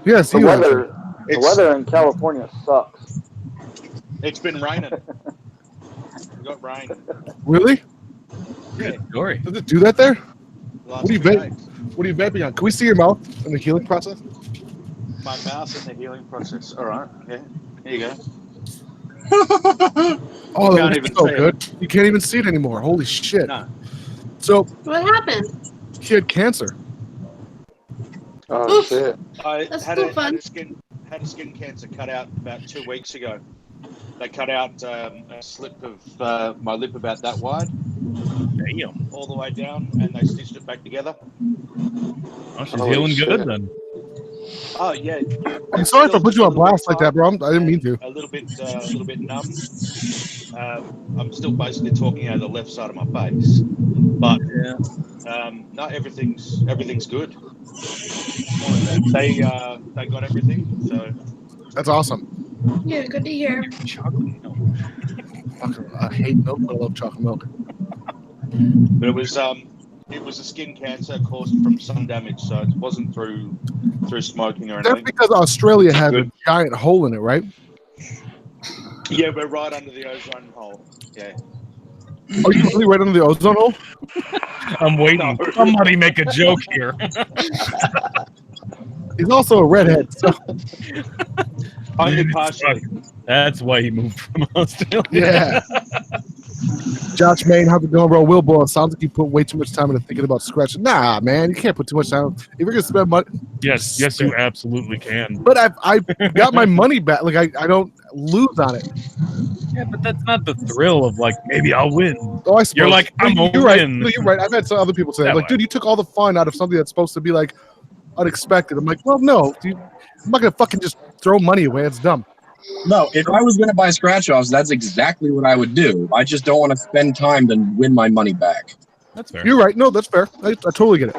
Yes, The you weather, the It's- weather in California sucks. It's been raining. We got rain. Really? Good story. Does it do that there? Last What are you 2 vaping? days. What are you vaping on? Can we see your mouth in the healing process? My mouth in the healing process. All right. Yeah. Here you go. Oh, that Can't looks even so see it. good. You can't even see it anymore. Holy shit. No. So, What happened? he had cancer. Oh Oof. shit! I That's had still a, fun. had a skin cancer cut out about 2 weeks ago. They cut out a slip of my lip about that wide, Damn. all the way down, and they stitched it back together. Oh, she's Holy healing good shit. then. Oh yeah. I'm sorry if I Still put you on just a little blast bit like that, bro. I didn't mean to. A little bit numb. I'm still basically talking out of the left side of my face, but no, everything's good. They got everything, so That's awesome. Yeah, good to hear. Chocolate milk. Fucking, I hate milk, but I love chocolate milk. but it was a skin cancer caused from sun damage, so it wasn't through smoking or That's anything. because Australia has a Good. giant hole in it, right? Yeah, we're right under the ozone hole. Yeah. Are you really right under the ozone hole? I'm waiting. No. Somebody make a joke here. He's also a redhead. So, Only partially. That's why he moved from Australia. yeah. Josh Main, how's it going, bro? Will Boy, sounds like you put way too much time into thinking about scratching. Nah, man, you can't put too much time. If you're gonna spend money, Yes, you absolutely can. but I got my money back. Like I don't lose on it. Yeah, but that's not the thrill of like maybe I'll win. Oh, I suppose. You're like, I'm you're gonna right. win. No, you're right. I've had some other people say, That like, way. dude, you took all the fun out of something that's supposed to be like unexpected. I'm like, well, no, dude, I'm not gonna fucking just throw money away. It's dumb. No, if I was going to buy scratch offs, that's exactly what I would do. I just don't want to spend time to win my money back. That's fair. You're right. No, that's fair. I totally get it.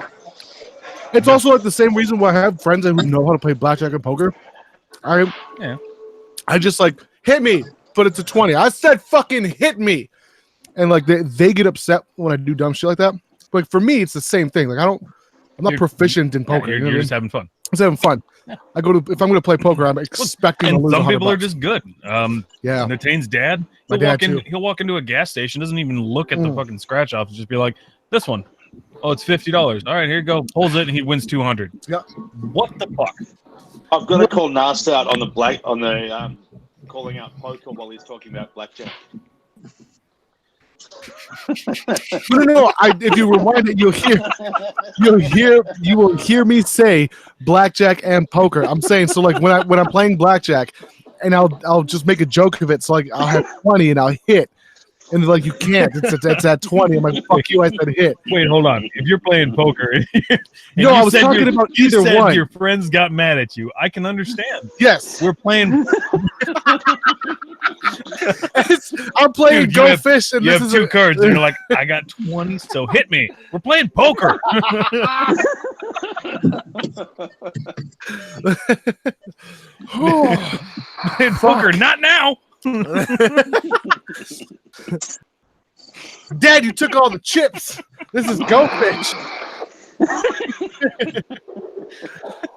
It's also like the same reason why I have friends who know how to play blackjack and poker. I just like hit me, but it's a 20. I said fucking hit me, and like they get upset when I do dumb shit like that. Like for me, it's the same thing. Like I'm not You're- proficient in poker. You're, you know you're what just having fun. I'm just having fun. If I'm going to play poker, I'm expecting to And lose. some people are $100. just good. Yeah. Natane's dad, My dad, too. he'll walk into a gas station, doesn't even look at the fucking scratch off, just be like, this one. Oh, it's $50. All right, here you go. Pulls it and he wins 200. Yeah. What the fuck? I've got to call Nast out on the calling out poker while he's talking about blackjack. No. If you rewind it, you will hear me say blackjack and poker. I'm saying so like when I'm playing blackjack, and I'll just make a joke of it. So like I'll have 20 and I'll hit, and they're like you can't. It's at 20. I'm like fuck you. I said hit. Wait, hold on. If you're playing poker, and No, you I was said talking about either said one. Your friends got mad at you. I can understand. Yes, We're playing. I'm playing Dude, you Go have- Fish, and You this have is two cards, and you're like, I got 20, so hit me. We're playing poker. Playing poker, not now. Dad, you took all the chips. This is Go Fish.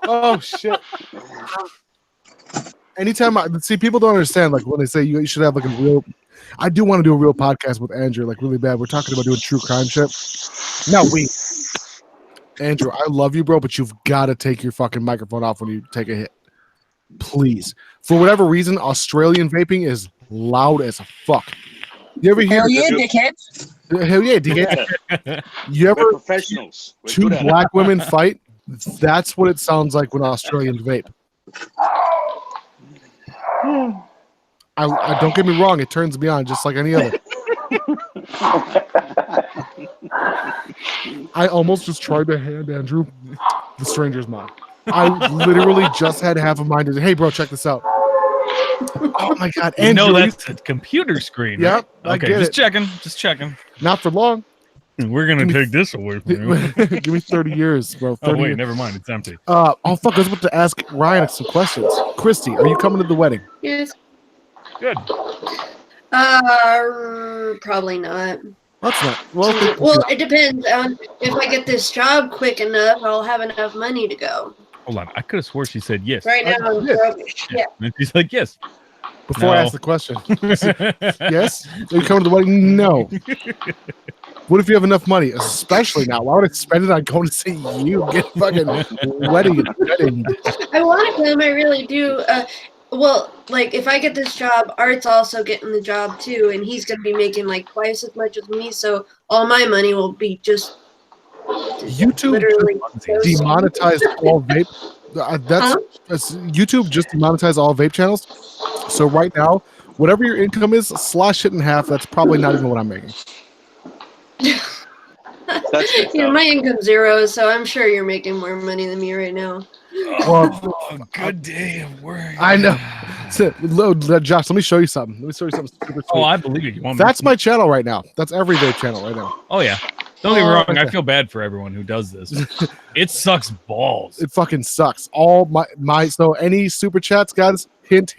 Oh shit. Anytime I see people don't understand, like when they say you should have like a real, I do want to do a real podcast with Andrew, like really bad. We're talking about doing true crime shit. No, Andrew, I love you, bro, but you've got to take your fucking microphone off when you take a hit. Please. For whatever reason, Australian vaping is loud as fuck. You ever hear? Hell yeah, dickheads. Hell yeah, dickhead. You We're ever professionals. We're two good at it. black women fight? That's what it sounds like when Australians vape. I don't get me wrong, it turns me on just like any other. I almost just tried to hand Andrew the stranger's mom. I literally just had half of mine to hey bro, check this out. Oh my god, You Andrew, know that's a computer screen. Yep, Right? I Okay, get just it. checking. Just checking. Not for long. We're gonna take this away from you. Give me 30 years, bro. 30 Oh wait, years. never mind. It's empty. Oh fuck! I was about to ask Ryan some questions. Christy, are you coming to the wedding? Yes. Good. Probably not. That's not. Well, Well, it depends on if I get this job quick enough. I'll have enough money to go. Hold on. I could have swore she said yes. Right now, I'm broke. Yeah. And she's like, yes. before I No. ask the question, yes, are you coming to the wedding? No. What if you have enough money, especially now? Why would I spend it on going to see you get fucking wedding? I want to come. I really do. Well, like if I get this job, Art's also getting the job too, and he's gonna be making like twice as much as me. So all my money will be just YouTube literally demonetized all vape. That's YouTube just demonetized all vape channels. So right now, whatever your income is, slash it in half. That's probably not even what I'm making. My income's zero, so I'm sure you're making more money than me right now. Well, a good day of work. I know. So, Josh, let me show you something. Let me show you something super sweet. Oh, I believe it. You want me That's to- my channel right now. That's every vape channel right now. Oh yeah. Don't get me wrong. I okay. feel bad for everyone who does this. It sucks balls. It fucking sucks. All my so any super chats, guys, hint,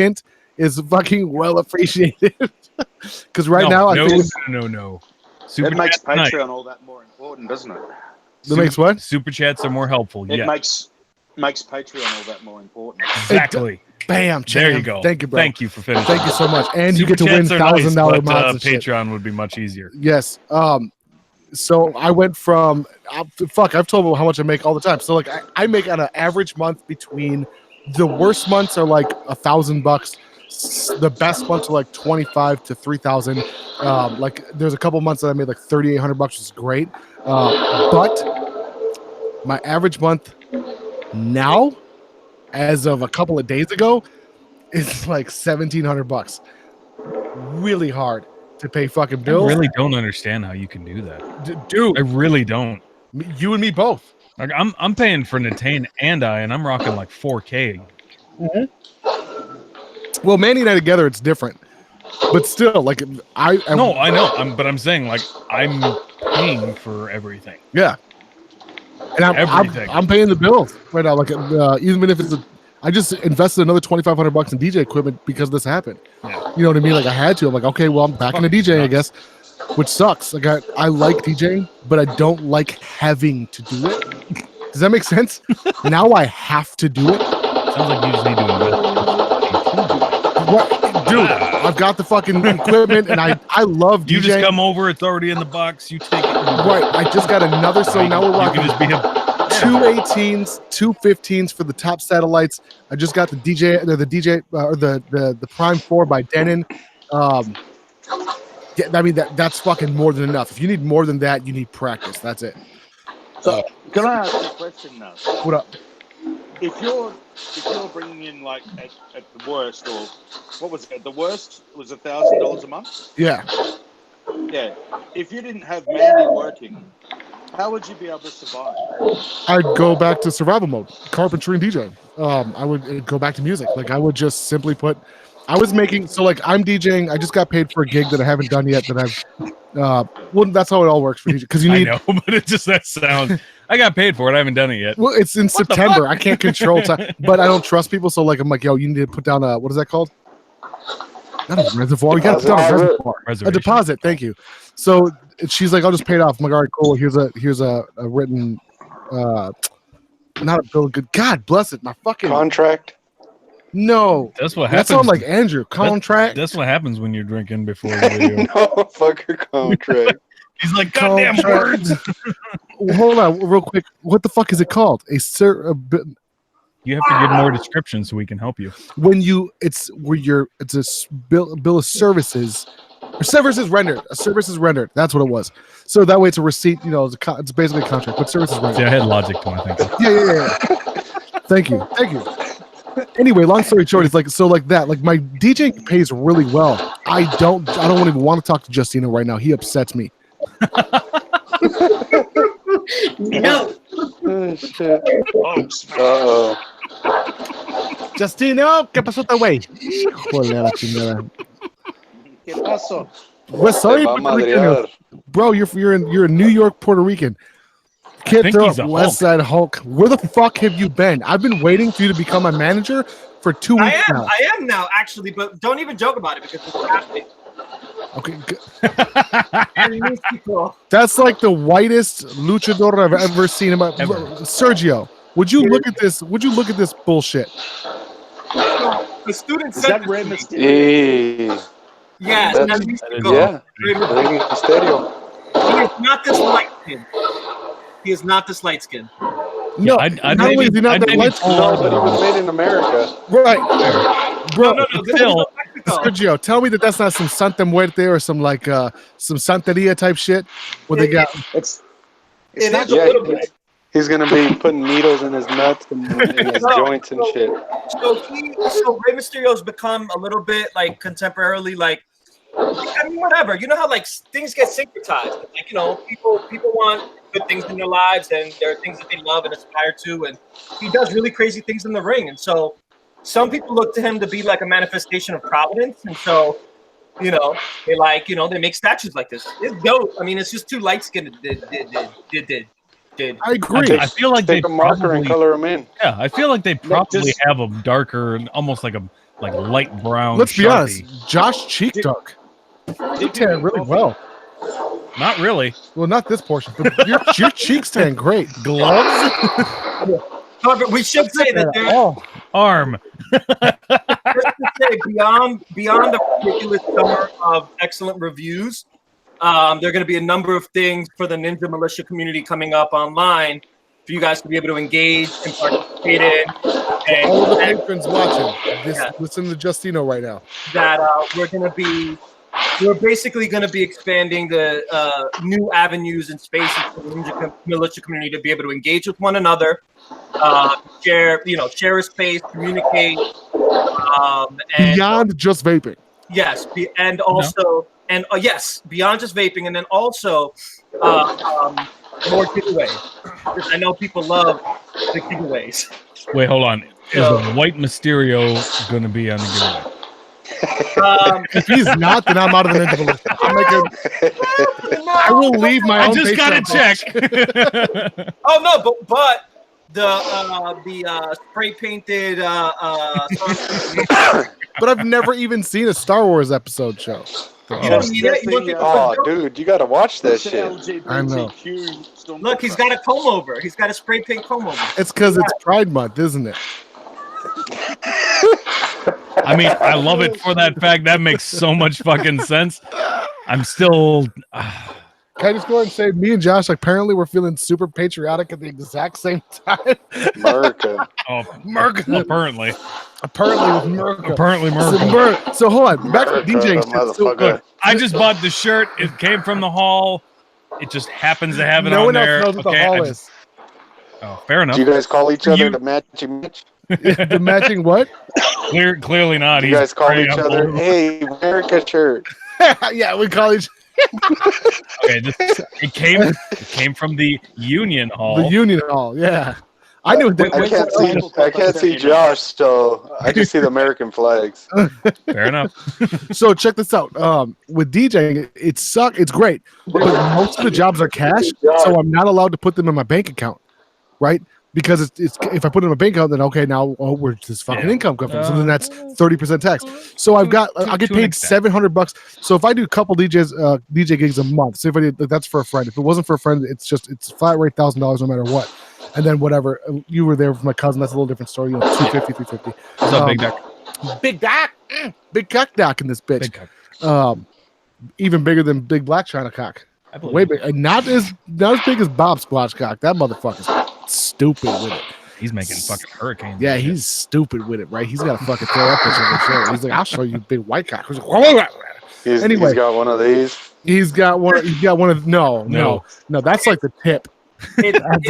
is fucking well appreciated. Because right now I think no. It makes Chat's nice. Patreon all that more important, doesn't it? it makes what? Super chats are more helpful. It Yeah, makes Patreon all that more important. exactly. Bam, champ. There you go. Thank you, bro. Thank you for finishing. Thank you so much. And you Super get to win chats are nice, $1,000 but, mods and shit. Patreon would be much easier. Yes. So I went from I've told how much I make all the time. So like I make on an average month between the worst months are like $1,000. The best months are like 25 to 3,000. Like there's a couple months that I made like $3,800, which is great. But my average month now, as of a couple of days ago, is like $1,700. Really hard to pay fucking I bills. really don't understand how you can do that. Dude, I really don't. you and me both. Like I'm paying for Natane and I'm rocking like 4K. Well, Manny and I together, it's different. But still, like I No, I know. But I'm saying like I'm paying for everything. yeah, and Everything. I'm paying the bills right now. Like even if it's I just invested another $2,500 in DJ equipment because this happened. Yeah. You know what I mean? Like I had to. I'm like, okay, well, I'm back into DJing, I guess, which sucks. Like I like DJing, but I don't like having to do it. Does that make sense? Now I have to do it. Sounds like you just need to invest. What? Dude, I've got the fucking equipment, and I love DJing. You just come over, it's already in the box. You take it. Right, I just got another. So now we're You rocking can just be a two 18s, two 15s for the top satellites. I just got the Prime 4 by Denon. Yeah, I mean that's fucking more than enough. If you need more than that, you need practice. That's it. So, can I ask you a question now? What up? If you're bringing in like at the worst, or what was it? The worst was $1,000 a month. Yeah. Yeah. If you didn't have Mandy working, how would you be able to survive? I'd go back to survival mode, carpentry and DJ. I would go back to music. Like I would just simply put. I was making so like I'm DJing. I just got paid for a gig that I haven't done yet. That I've. Well, that's how it all works for DJ because you need. I know, but it just that sounds. I got paid for it. I haven't done it yet. Well, it's in September. I can't control time, but I don't trust people. So like I'm like, yo, you need to put down a what is that called? Not a reservoir. You got to put down a reservoir. A Reservation. deposit. Thank you. So she's like, I'll just pay it off. I'm like, all right, cool. Here's a written, not a bill of good. God bless it. My fucking Contract. no. That's what That happens. sounds like Andrew. Contract. That's what happens when you're drinking before the video. No, fucker contract. He's like, goddamn Contract. words. Hold on, real quick. What the fuck is it called? You have to give more description so we can help you. When you it's a bill of services. Or services rendered. A service is rendered. That's what it was. So that way it's a receipt. You know, it's basically a contract. But services rendered. See, I had logic to my thinking. Yeah. Thank you. Anyway, long story short, it's like so like that. Like my DJ pays really well. I don't even want to talk to Justino right now. He upsets me. No. Oh, shit. Oh, Justino, ¿qué pasó esta güey? Joder, la chingada. ¿qué pasó? Pues Te soy va a puertorriqueño. madrear. bro, you're in New York, Puerto Rican. Can't think throw he's up a West Side Hulk. Where the fuck have you been? I've been waiting for you to become my manager for 2 weeks now. I am now, actually, but don't even joke about it because it's happening. Okay, And people, that's like the whitest luchador I've ever seen in my. Sergio, would you look at this? Would you look at this bullshit? the student Is said that Rey this to me. Hey, Yes, That's- that needs to that go. yeah. Rey Mysterio. Rey Mysterio. He is not this light skin. He is not this light skin. No, I'd not only is he not I'd that maybe light, pull No, out but it of was it. made in America. right, bro. No, this still- is Mexico. Sergio, tell me that's not some Santa Muerte or some like some Santeria type shit where they got. It's It not is a Yeah, little bit. he's gonna be putting needles in his nuts and in his joints and shit. So Rey Mysterio's become a little bit like contemporarily like. I mean, whatever. You know how like things get syncretized. Like people want good things in their lives, and there are things that they love and aspire to, and he does really crazy things in the ring. And so, some people look to him to be like a manifestation of providence. And so, they they make statues like this. It's dope. I mean, it's just too light skinned. Did. I agree. I feel like they Take a marker and probably, color him in. yeah, I feel like they probably just- have a darker, almost like a light brown. Let's be honest. Sharpie. Josh cheek dark. You tan really well. Not really. Well, not this portion, but your cheeks tan great. Gloves. However, we should say that there. Oh, Arm. Just to say, beyond the ridiculous summer of excellent reviews, there are going to be a number of things for the Ninja Militia community coming up online for you guys to be able to engage and participate in. all of the And patrons watching, Yeah. listen to Justino right now. that we're basically going to be expanding the new avenues and spaces for the Ninja Militia community to be able to engage with one another, share a space, communicate, and Beyond just vaping. yes, and also yes, beyond just vaping, and then also more giveaways. I know people love the giveaways. Wait, hold on. Is the White Mysterio going to be on the giveaway? If he's not, then I'm out of the Ninja Militia. I will leave my I own. just got to Patreon check. Oh no, but the spray painted But I've never even seen a Star Wars episode show. you don't need it. You want the- Oh, dude, you gotta watch that shit. I know. Look, he's got a comb over. He's got a spray paint comb over. It's because it's Pride Month, isn't it? I mean, I love it for that fact. That makes so much fucking sense. I'm still. Can I just go ahead and say, me and Josh apparently we're feeling super patriotic at the exact same time. America. Oh, Merca. apparently. Apparently with Merca. Apparently, So, Merkel. so hold on, back to America, DJing. the So, motherfucker. I just bought the shirt. It came from the hall. It just happens to have it no on one there. else knows what the Okay, hall I just- oh, fair enough. Do you guys call each other You- the matchy match? is. The matching what? Clearly not. You He's guys call pretty each other, unbelievable. hey, America shirt. Yeah, we call each Okay, it came from the Union Hall. the Union Hall. Yeah, I knew that. I can't see Josh, so I just see the American flags. Fair enough. So check this out. With DJing, it's great, but most of the jobs are cash, so I'm not allowed to put them in my bank account, right? Because it's if I put it in my bank account, then okay, now where's this fucking Yeah. income come from? So then that's 30% tax. So I'll get to an paid extent. $700. So if I do a couple DJ gigs a month, so if I did, that's for a friend. If it wasn't for a friend, it's flat rate $1,000 no matter what. And then whatever, you were there for my cousin. That's a little different story. $250, $350. What's up, Big Doc? Big Doc, big cock doc in this bitch. Big Doc. Even bigger than Big Black China cock. I believe Way it. big, and not as big as Bob Squatch cock. That motherfucker's stupid with it. He's making fucking hurricanes. Yeah, he's stupid with it, right? He's got to fucking throw up picture of the show. He's like, I'll show you big white cock. He's like, whoa. Anyway. He's got one of these. He's got one. He's got one of no. That's like the tip. It's That's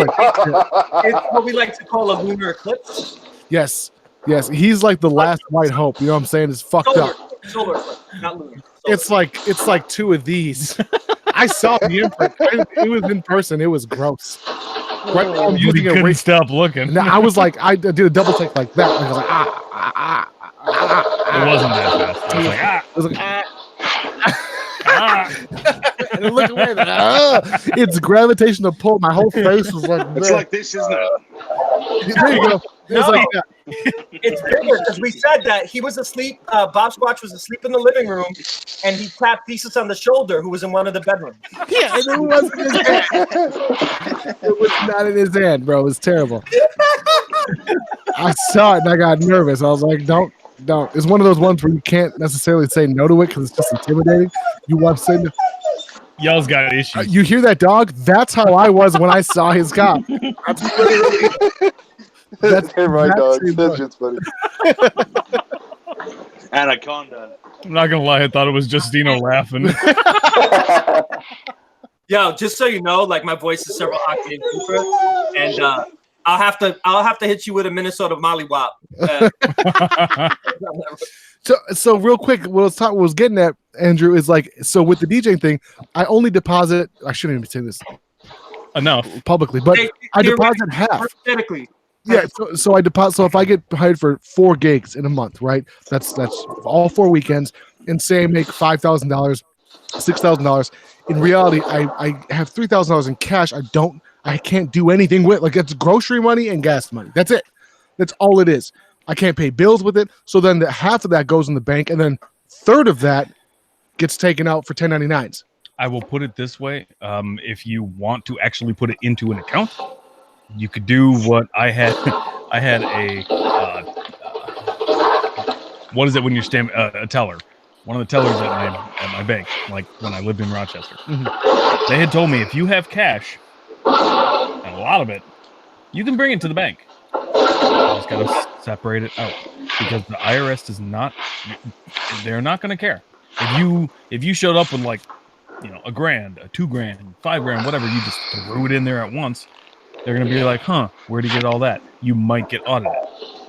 what we like to call a lunar eclipse. Yes. He's like the last white hope. You know what I'm saying? It's fucked up. Solar eclipse, not lunar. It's like two of these. I saw the imprint. It was in person. It was gross. Right now I'm You using a couldn't ray. stop looking. I was like, I did a double take like that. And I was like, It wasn't that fast. I was like, I was like, and look away. It's gravitational pull. My whole face was like, It's like this, isn't it? there you go. It's like that. It's bigger because we said that he was asleep. Bob Squatch was asleep in the living room, and he tapped Thesis on the shoulder, who was in one of the bedrooms. Yeah, and it wasn't his hand. It was not in his hand, bro. It was terrible. I saw it and I got nervous. I was like, don't. It's one of those ones where you can't necessarily say no to it because it's just intimidating. You want to say no. Y'all's got issues. You hear that dog? That's how I was when I saw his cop. That's literally. That's right, dog. same That's dog. just funny. Anaconda. I'm not gonna lie, I thought it was just Dino laughing. Yo, just so you know, like my voice is several octaves deeper, and I'll have to hit you with a Minnesota mollywop. So real quick, what I was getting at, Andrew, is like, so with the DJing thing, I only deposit. I shouldn't even say this Enough. publicly, but I deposit half. Hypothetically. Yeah, so I deposit. So if I get hired for 4 gigs in a month, right? That's all 4 weekends, and say I make $5,000, $6,000. In reality, I have $3,000 in cash. I can't do anything with. Like, it's grocery money and gas money. That's it. That's all it is. I can't pay bills with it. So then half of that goes in the bank, and then third of that gets taken out for 1099s. I will put it this way: if you want to actually put it into an account, you could do what I had. I had a what is it when you're a teller? One of the tellers at my bank, like when I lived in Rochester. Mhm. They had told me if you have cash, and a lot of it, you can bring it to the bank. You just gotta separate it out because the IRS does not. They're not gonna care if you showed up with like, $1,000, $2,000, $5,000, whatever. You just threw it in there at once. They're gonna be like, "Huh? Where'd you get all that?" You might get audited,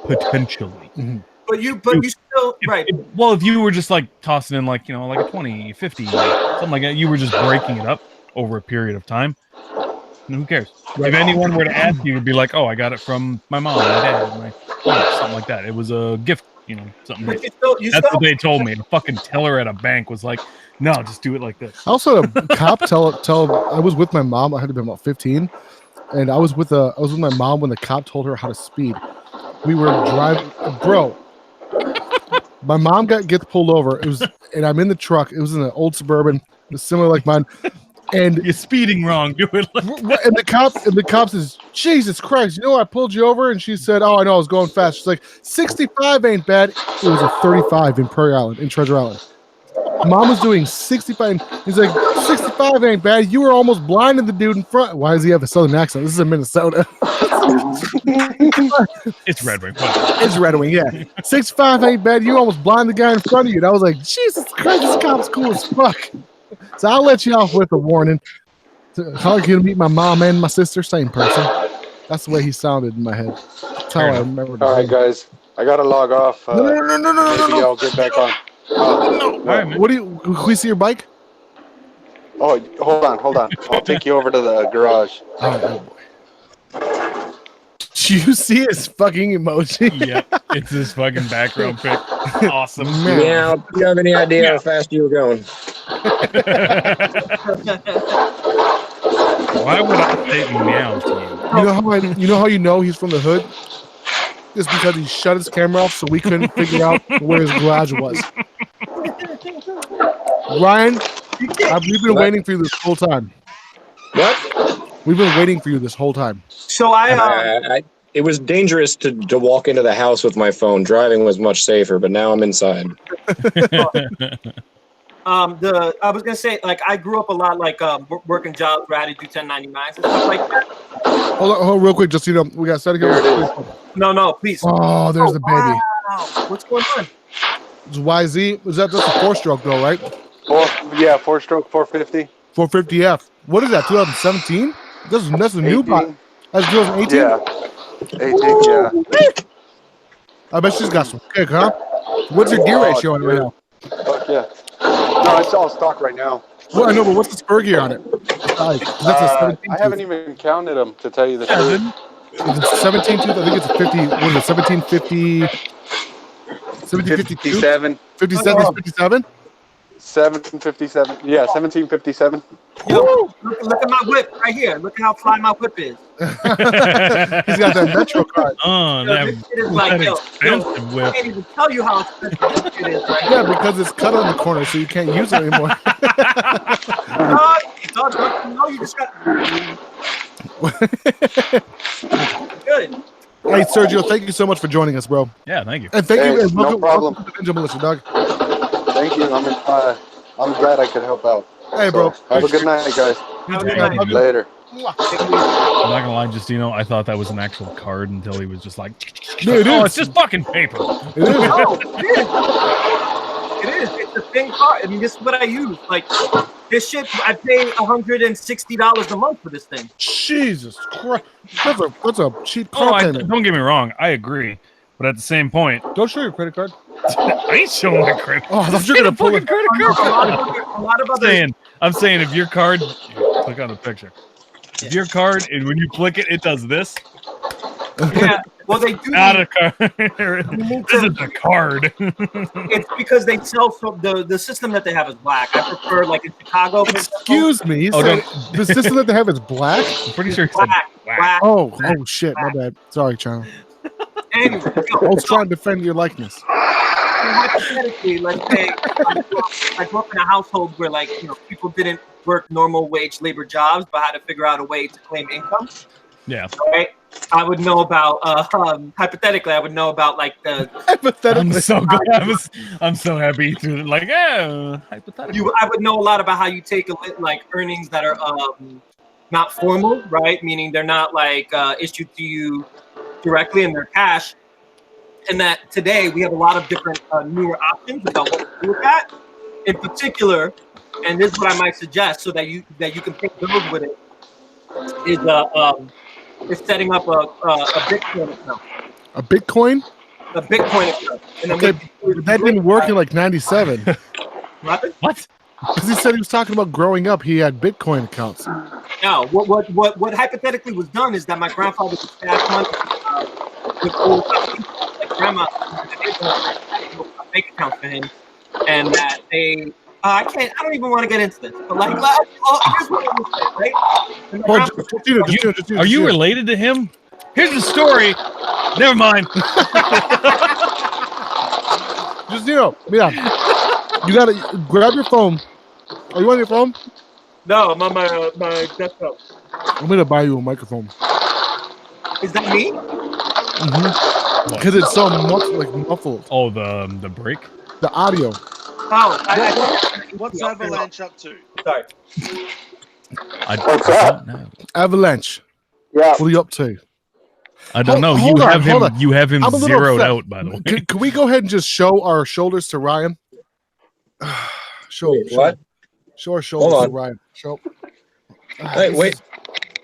potentially. Mm-hmm. But you still right. Well, if you were just like tossing in like a 20, 50, something like that, you were just breaking it up over a period of time. Who cares? If anyone were to ask you, would be like, "Oh, I got it from my mom, my dad, my aunt," something like that. It was a gift, something. But That's what they told me. The fucking teller at a bank was like, "No, just do it like this." I also had a cop tell. I was with my mom. I had to be about 15, and I was with my mom when the cop told her how to speed. We were driving, bro. My mom gets pulled over. And I'm in the truck. It was in an old Suburban, it was similar like mine. And you're speeding wrong. Do it. And the cop says, "Jesus Christ, I pulled you over." And she said, "Oh, I know, I was going fast." She's like, 65 ain't bad. It was a 35 in Prairie Island, in Treasure Island. Mom was doing 65. And he's like, 65 ain't bad. You were almost blinding the dude in front. Why does he have a southern accent? This is in Minnesota. It's Red Wing. It's Red Wing, yeah. 65 ain't bad. You almost blind the guy in front of you. And I was like, Jesus Christ, this cop's cool as fuck. So I'll let you off with a warning. How are you gonna meet my mom and my sister? Same person. That's the way he sounded in my head. That's how I remember. All right, guys. I gotta log off. No. Maybe I'll get back on. No. What do you? Can we see your bike? Oh, hold on. I'll take you over to the garage. Oh boy. Do you see his fucking emoji? Yep, it's his fucking background pic. Awesome. Yeah, do you have any idea how fast you were going? Why would I say meow to you? You know how you know he's from the hood? It's because he shut his camera off so we couldn't figure out where his garage was. Ryan, we've been waiting for you this whole time. What? We've been waiting for you this whole time. So it was dangerous to walk into the house with my phone. Driving was much safer, but now I'm inside. I was gonna say, like, I grew up a lot like working jobs where I had to do 1099s and stuff like that. Hold on, we got to set it here. No, please. Oh, there's the baby. Wow. What's going on? It's YZ. Is that just a 4-stroke though, right? 4-stroke 450. 450F. What is that? 2017? That's a new bike. That's 2018. Yeah. 18. Yeah. I bet she's got some kick, huh? What's your gear ratio on it right now? Fuck yeah. No, it's all stock right now. Well, I know, but what's the spur gear on it? I haven't even counted them, to tell you the truth. Is it 17? I think it's a 50. What is it? 1750. 1752. 57. 57. 757. Yeah, 1757. Yo, look at my whip right here. Look at how fly my whip is. He's got that Metro card. Oh, Yo, this shit is like, yo, expensive I whip. can't even tell you how expensive this shit is right Yeah, because it's cut on the corner, so you can't use it anymore. Dog, no, you just got good. Hey, Sergio, thank you so much for joining us, bro. Yeah, thank you. And thank you. Hey, And no welcome, problem. welcome to the NinjaMilitia, dog. Thank you. I'm glad I could help out. Hey, bro. Have a good night, guys. Have a good night. Later. I'm not gonna lie, Justino, I thought that was an actual card until he was just like, Yeah, it oh, is. it's just fucking paper. It is. Oh, it is. It's a thin card. I mean, this is what I use. Like, this shit, I pay $160 a month for this thing. Jesus Christ. That's a cheap Oh, car payment. don't get me wrong, I agree. But at the same point, Don't show your credit card. I ain't showing my credit. Oh, I thought you were going to pull it. credit A lot of other I'm saying if your card, click on the picture. If your card, and when you click it, it does this. yeah. Well, they do. Not a card. This is the card. It's because they sell the system that they have is black. I prefer like in Chicago. Excuse me. He Oh, said the system that they have is black? I'm pretty sure he said Black. Oh, shit. My bad. Sorry, Channel. Anyway, I was trying to defend your likeness. hypothetically, let's say I grew up in a household where, like, you know, people didn't work normal wage labor jobs, but had to figure out a way to claim income. Yeah. Right. I would know about hypothetically, I would know about like the Hypothetically. I'm so glad. I'm so happy you threw it. Like, yeah, hypothetical. I would know a lot about how you take like earnings that are not formal, right? Meaning they're not like issued to you directly in their cash. And that today we have a lot of different newer options about what to do with that. In particular, and this is what I might suggest so that you can pay bills with it, is setting up a Bitcoin account. A Bitcoin? A Bitcoin account. And Okay, that didn't work in like 97. What? Because he said he was talking about growing up, he had Bitcoin accounts. No, what hypothetically was done is that my grandfather would stash money with old like grandma a bank account for him, and that they I don't even want to get into this, but like here's what I was saying, right? Well, Are you related to him? Here's the story. Never mind. Just, yeah, you gotta grab your phone. Are you on your phone? No, I'm on my desktop. I'm gonna buy you a microphone. Is that me? Because it's so muffled. Oh, the break? The audio. Oh, What's Avalanche up to? Sorry. I don't know. Avalanche. Yeah. What are you up to? I don't know. Hold on. You have him I'm a little zeroed upset. out, by the way. Can we go ahead and just show our shoulders to Ryan? Show our shoulders Hold on. to Ryan. Show. Hey, wait.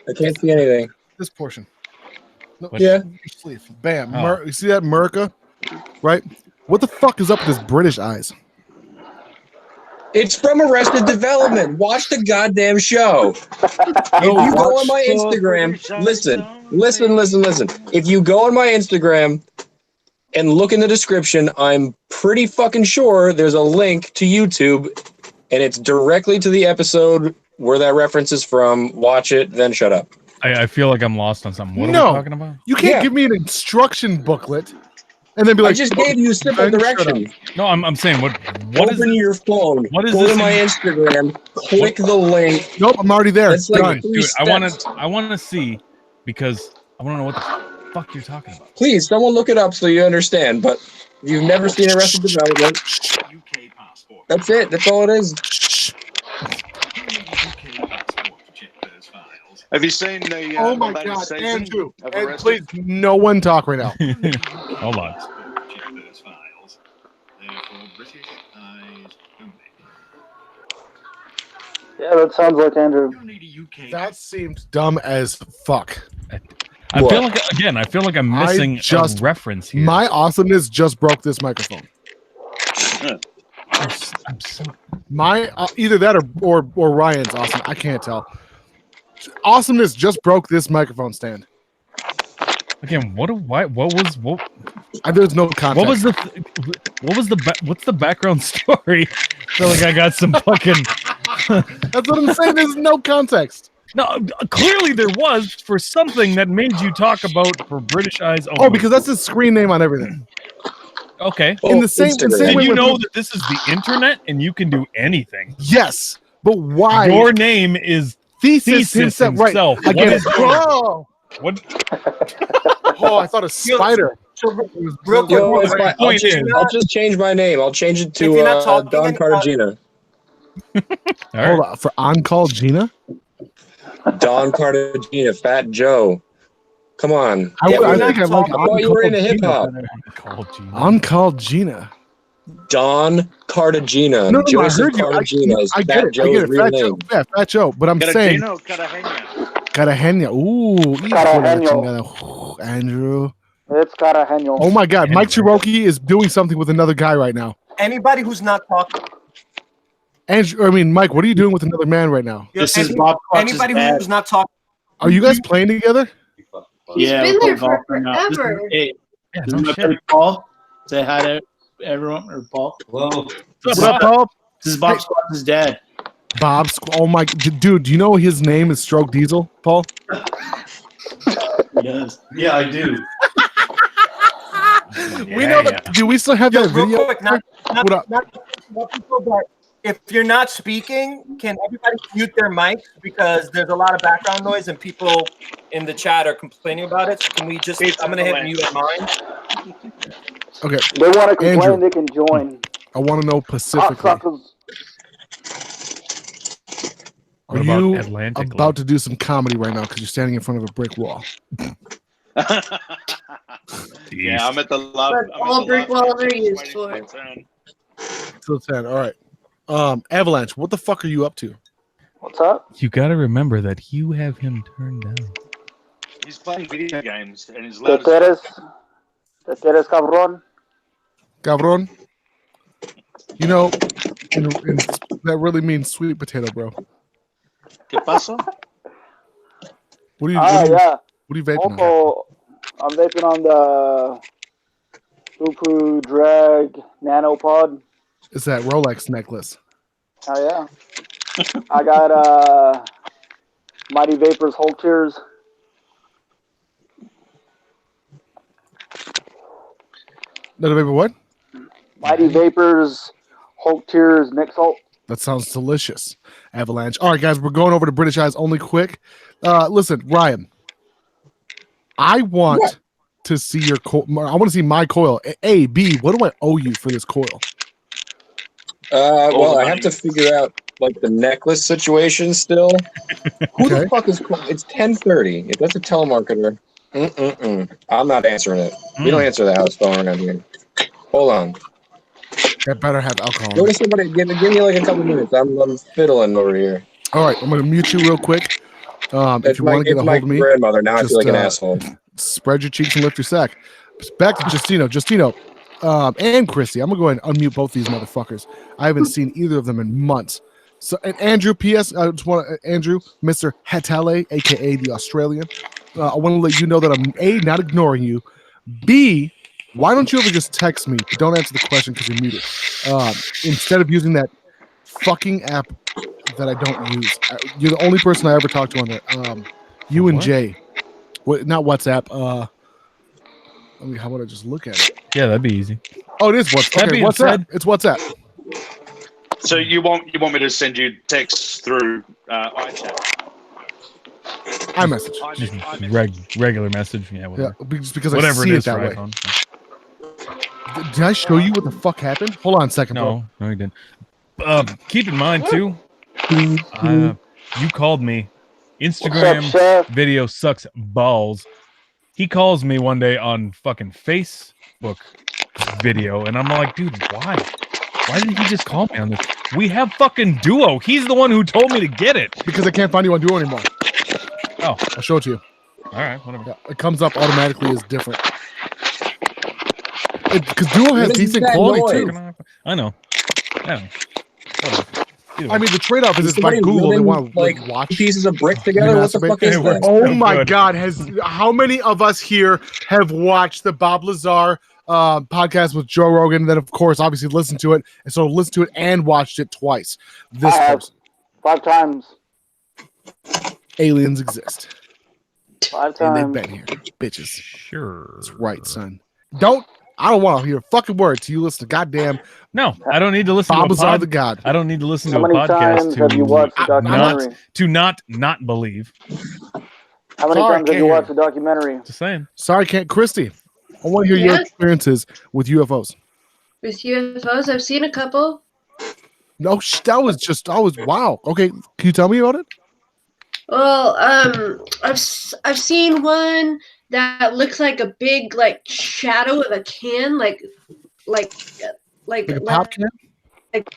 I can't see anything. This portion. No, Yeah. your sleeve. Bam. Oh. You see that America? Right? What the fuck is up with his British eyes? It's from Arrested Development. Watch the goddamn show. If you go on my Instagram, listen. If you go on my Instagram and look in the description, I'm pretty fucking sure there's a link to YouTube, and it's directly to the episode where that reference is from. Watch it, then shut up. I feel like I'm lost on something. What are No. we talking about? You can't Yeah. give me an instruction booklet and then be like, I just gave you simple then shut directions. No, I'm saying what is Open this? your phone. What is go this to my in- Instagram. Click the link. Nope, I'm already there. That's like Done. 3 Dude, steps. I want to see because I want to know what the fuck you're talking about. Please, someone look it up so you understand. But if you've never seen Arrested Development, UK passport. that's it. That's all it is. UK passport to check those files. Have you seen the Oh my latest god, season Andrew. of And Arrested? please, no one talk right now. Hold on. Check those files. They're for British eyes only. Yeah, that sounds like Andrew. You need a UK. That seemed dumb as fuck. I feel like I'm missing just- a reference here. My awesomeness just broke this microphone. I'm so My either that or Ryan's awesome. I can't tell. Awesomeness just broke this microphone stand. again. What There's no context. what's the background story feel like I got some fucking. That's what I'm saying. There's no context. No, clearly there was for something that made you talk about for British eyes only. Oh, because that's his screen name on everything. Okay. In the same Did way you with- know that this is the internet and you can do anything? Yes, but why? Your name is Thesis himself. Right. What Again, is oh, what? oh, I thought a spider. Real quick, Yo, it's fine. point is- I'll just change my name. I'll change it If you're not to talking Don any- Cartagena. All Hold right. on, for on call Gina. Don Cartagena, Fat Joe. Come on. I Yeah, we're think I not like talking- I thought you were into hip hop. On call Gina. Don Cartagena. No, I Joseph heard you. Cartagena is I get Fat it. I Joe's get it. real Fat name. Joe. Yeah, Fat Joe. But I'm saying, Cartagena. Cartagena. Ooh, Cartagena. Andrew. It's Cartagena. Oh my God, Mike Andrew. Cherokee is doing something with another guy right now. Anybody who's not talking. Andrew, I mean, Mike, what are you doing with another man right now? This is Bob Clutch's Anybody dad. who's not talking. Are you guys playing together? He's Yeah, been we're there playing golf right now. forever. Hey, Yeah, this no is my shit. buddy Paul. Say hi to everyone, or Paul. Hello. What's up, Paul? This is Bob Squat's dad. Bob. Oh my, dude, do you know his name is Stroke Diesel, Paul? Yes. Yeah, I do. We know that. Do we still have Yo, that real video? quick, What up? not people, but if you're not speaking, can everybody mute their mics because there's a lot of background noise and people in the chat are complaining about it. So can we just? I'm gonna hit mute at mine. Okay. They want to complain, Andrew. they can join. I want to know specifically. Cocksuckers. Are What about you Atlantic about to do some comedy right now because you're standing in front of a brick wall? Yeah, I'm at the love. That's all brick walls are used for. Till 10. All right. Avalanche, what the fuck are you up to? What's up? You got to remember that you have him turned down. He's playing video games and his Te loud. quieres, cabrón? Cabron? You know, that really means sweet potato, bro. ¿Qué pasa? What are you, Yeah. what are you vaping on? Also, I'm vaping on the Poo Drag Nanopod. It's that Rolex necklace. Oh, yeah. I got Mighty Vapors Hulk Tears. No, vapor what? Mighty Vapors Hulk Tears Nick Salt. That sounds delicious. Avalanche. All right, guys, we're going over to British Eyes only quick. Listen, Ryan, I want to see your coil. I want to see my coil. A, B, what do I owe you for this coil? Well, I have to figure out like the necklace situation still. Who the fuck is? It's 10:30. If that's a telemarketer, I'm not answering it. We don't answer the house phone around here. Hold on. That better have alcohol. Go to somebody. Give me like a couple minutes. I'm fiddling over here. All right, I'm going to mute you real quick. If you want to get a hold of me, grandmother. Now I feel like an asshole. Spread your cheeks and lift your sack. Back to Justino, and Chrissy. I'm gonna go ahead and unmute both these motherfuckers. I haven't seen either of them in months. So, and Andrew, P.S. I just want Andrew, Mr. Hatale, aka the Australian. I want to let you know that I'm A, not ignoring you. B, why don't you ever just text me? Don't answer the question because you're muted. Instead of using that fucking app that I don't use. You're the only person I ever talk to on there. You and What? Jay. What? Not WhatsApp. I mean, how about I just look at it? Yeah, that'd be easy. Oh, it is WhatsApp. That Okay, being WhatsApp. said- It's WhatsApp. So you want me to send you texts through iChat? iMessage. Just regular message. Yeah, Yeah, whatever. just because Whatever I see it it is that for way. iPhone. Did I show you what the fuck happened? Hold on a second, bro. No, you didn't. Keep in mind too. You called me. Instagram Chef? video sucks balls. He calls me one day on fucking Facebook video, and I'm like, dude, why? Why didn't he just call me on this? We have fucking Duo. He's the one who told me to get it. Because I can't find you on Duo anymore. Oh, I'll show it to you. all right, whatever. Yeah, it comes up automatically as different. Because Duo has What is decent that quality noise? too. I know. Whatever. I mean, the trade-off is Is it's by somebody Google. They rubbing, want to like watch pieces of brick together. What the masturbate. fuck is It that? works. Oh So my good. God! How many of us here have watched the Bob Lazar podcast with Joe Rogan. Then, of course, obviously listened to it, and so listened to it and watched it twice. This person. 5 times. Aliens exist. 5 And times. they've been here, bitches. Sure. That's right, son. I don't want to hear a fucking word till you listen to goddamn. No, I don't need to listen Bob to a Lazar the God. I don't need to listen How to a many podcast times have you watched the documentary? not believe. How many Sorry, times have you can't watched the documentary? Just saying. Sorry, can't. Christy, I want to hear your Yeah. experiences with UFOs. With UFOs, I've seen a couple. No, that was wow. Okay, can you tell me about it? Well, I've seen one that looks like a big like shadow of a can, like a pop can? like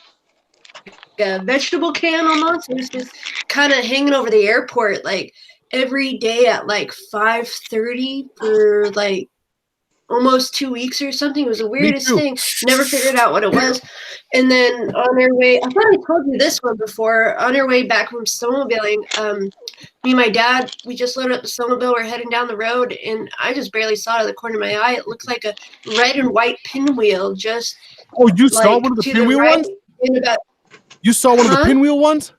a vegetable can almost. It was just kind of hanging over the airport like every day at like 5:30 for like almost 2 weeks or something. It was the weirdest too. thing. Never figured out what it was. And then on our way, I thought I told you this one before. On our way back from snowmobiling, me and my dad, we just loaded up the snowmobile. We're heading down the road, and I just barely saw it out of the corner of my eye. It looked like a red and white pinwheel. Just Oh, you saw one of the to pinwheel right ones? in about, You saw one of the Huh? pinwheel ones?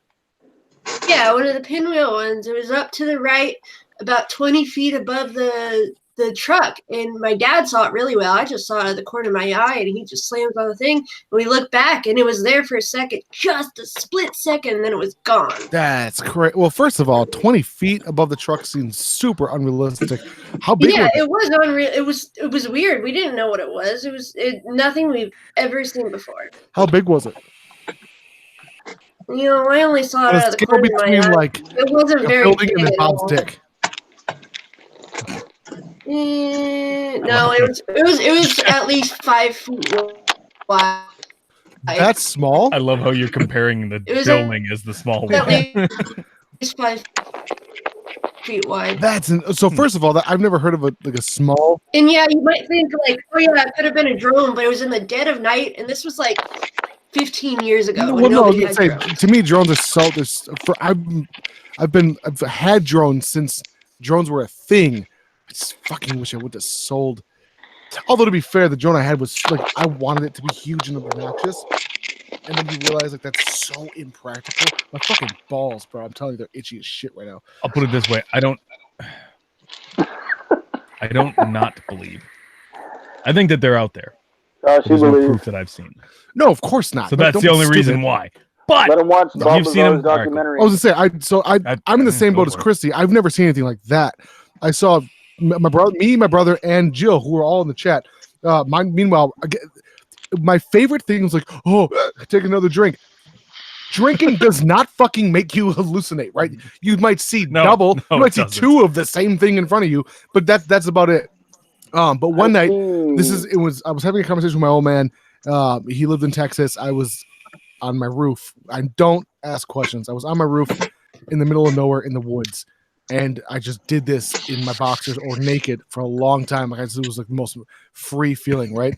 yeah, one of the pinwheel ones. It was up to the right, about 20 feet above the truck, and my dad saw it really well. I just saw it out of the corner of my eye, and he just slams on the thing, and we looked back, and it was there for a second, just a split second, and then it was gone. That's correct. Well, first of all, 20 feet above the truck seems super unrealistic. How big Yeah, was it? it was unreal. It was weird. We didn't know what it was. It was nothing we've ever seen before. How big was it? You know, I only saw it On a out of the scale corner of my between, eye. like, It wasn't a very building big and then at Bob's all. dick. No, it was at least 5 feet wide. That's small. I love how you're comparing the It was building as the small at one. least 5 feet wide. So first of all, I've never heard of a small. And yeah, you might think like, oh yeah, it could have been a drone, but it was in the dead of night, and this was like 15 years ago. No, when well, no, I was nobody gonna had say drones. to me, drones are so. I've had drones since drones were a thing. I just fucking wish I would have sold. Although to be fair, the drone I had was like I wanted it to be huge and obnoxious, and then you realize like that's so impractical. My fucking balls, bro! I'm telling you, they're itchy as shit right now. I'll put it this way: I don't not believe. I think that they're out there. She There's no believes. proof that I've seen. No, of course not. So No, that's don't the be only reason stupid. why. But Let him watch Bob you've seen Lazar's him. All right, cool. documentary. I was gonna say I'm in the same boat as Christy. I've never seen anything like that. I saw my brother, and Jill, who were all in the chat. Meanwhile, my favorite thing was like, oh, take another drink. Drinking does not fucking make you hallucinate, right? You might see double, you might see two of the same thing in front of you, but that's about it. But one night, I was having a conversation with my old man. He lived in Texas. I was on my roof. I don't ask questions. I was on my roof in the middle of nowhere in the woods, and I just did this in my boxers or naked for a long time. Like it was like the most free feeling, right?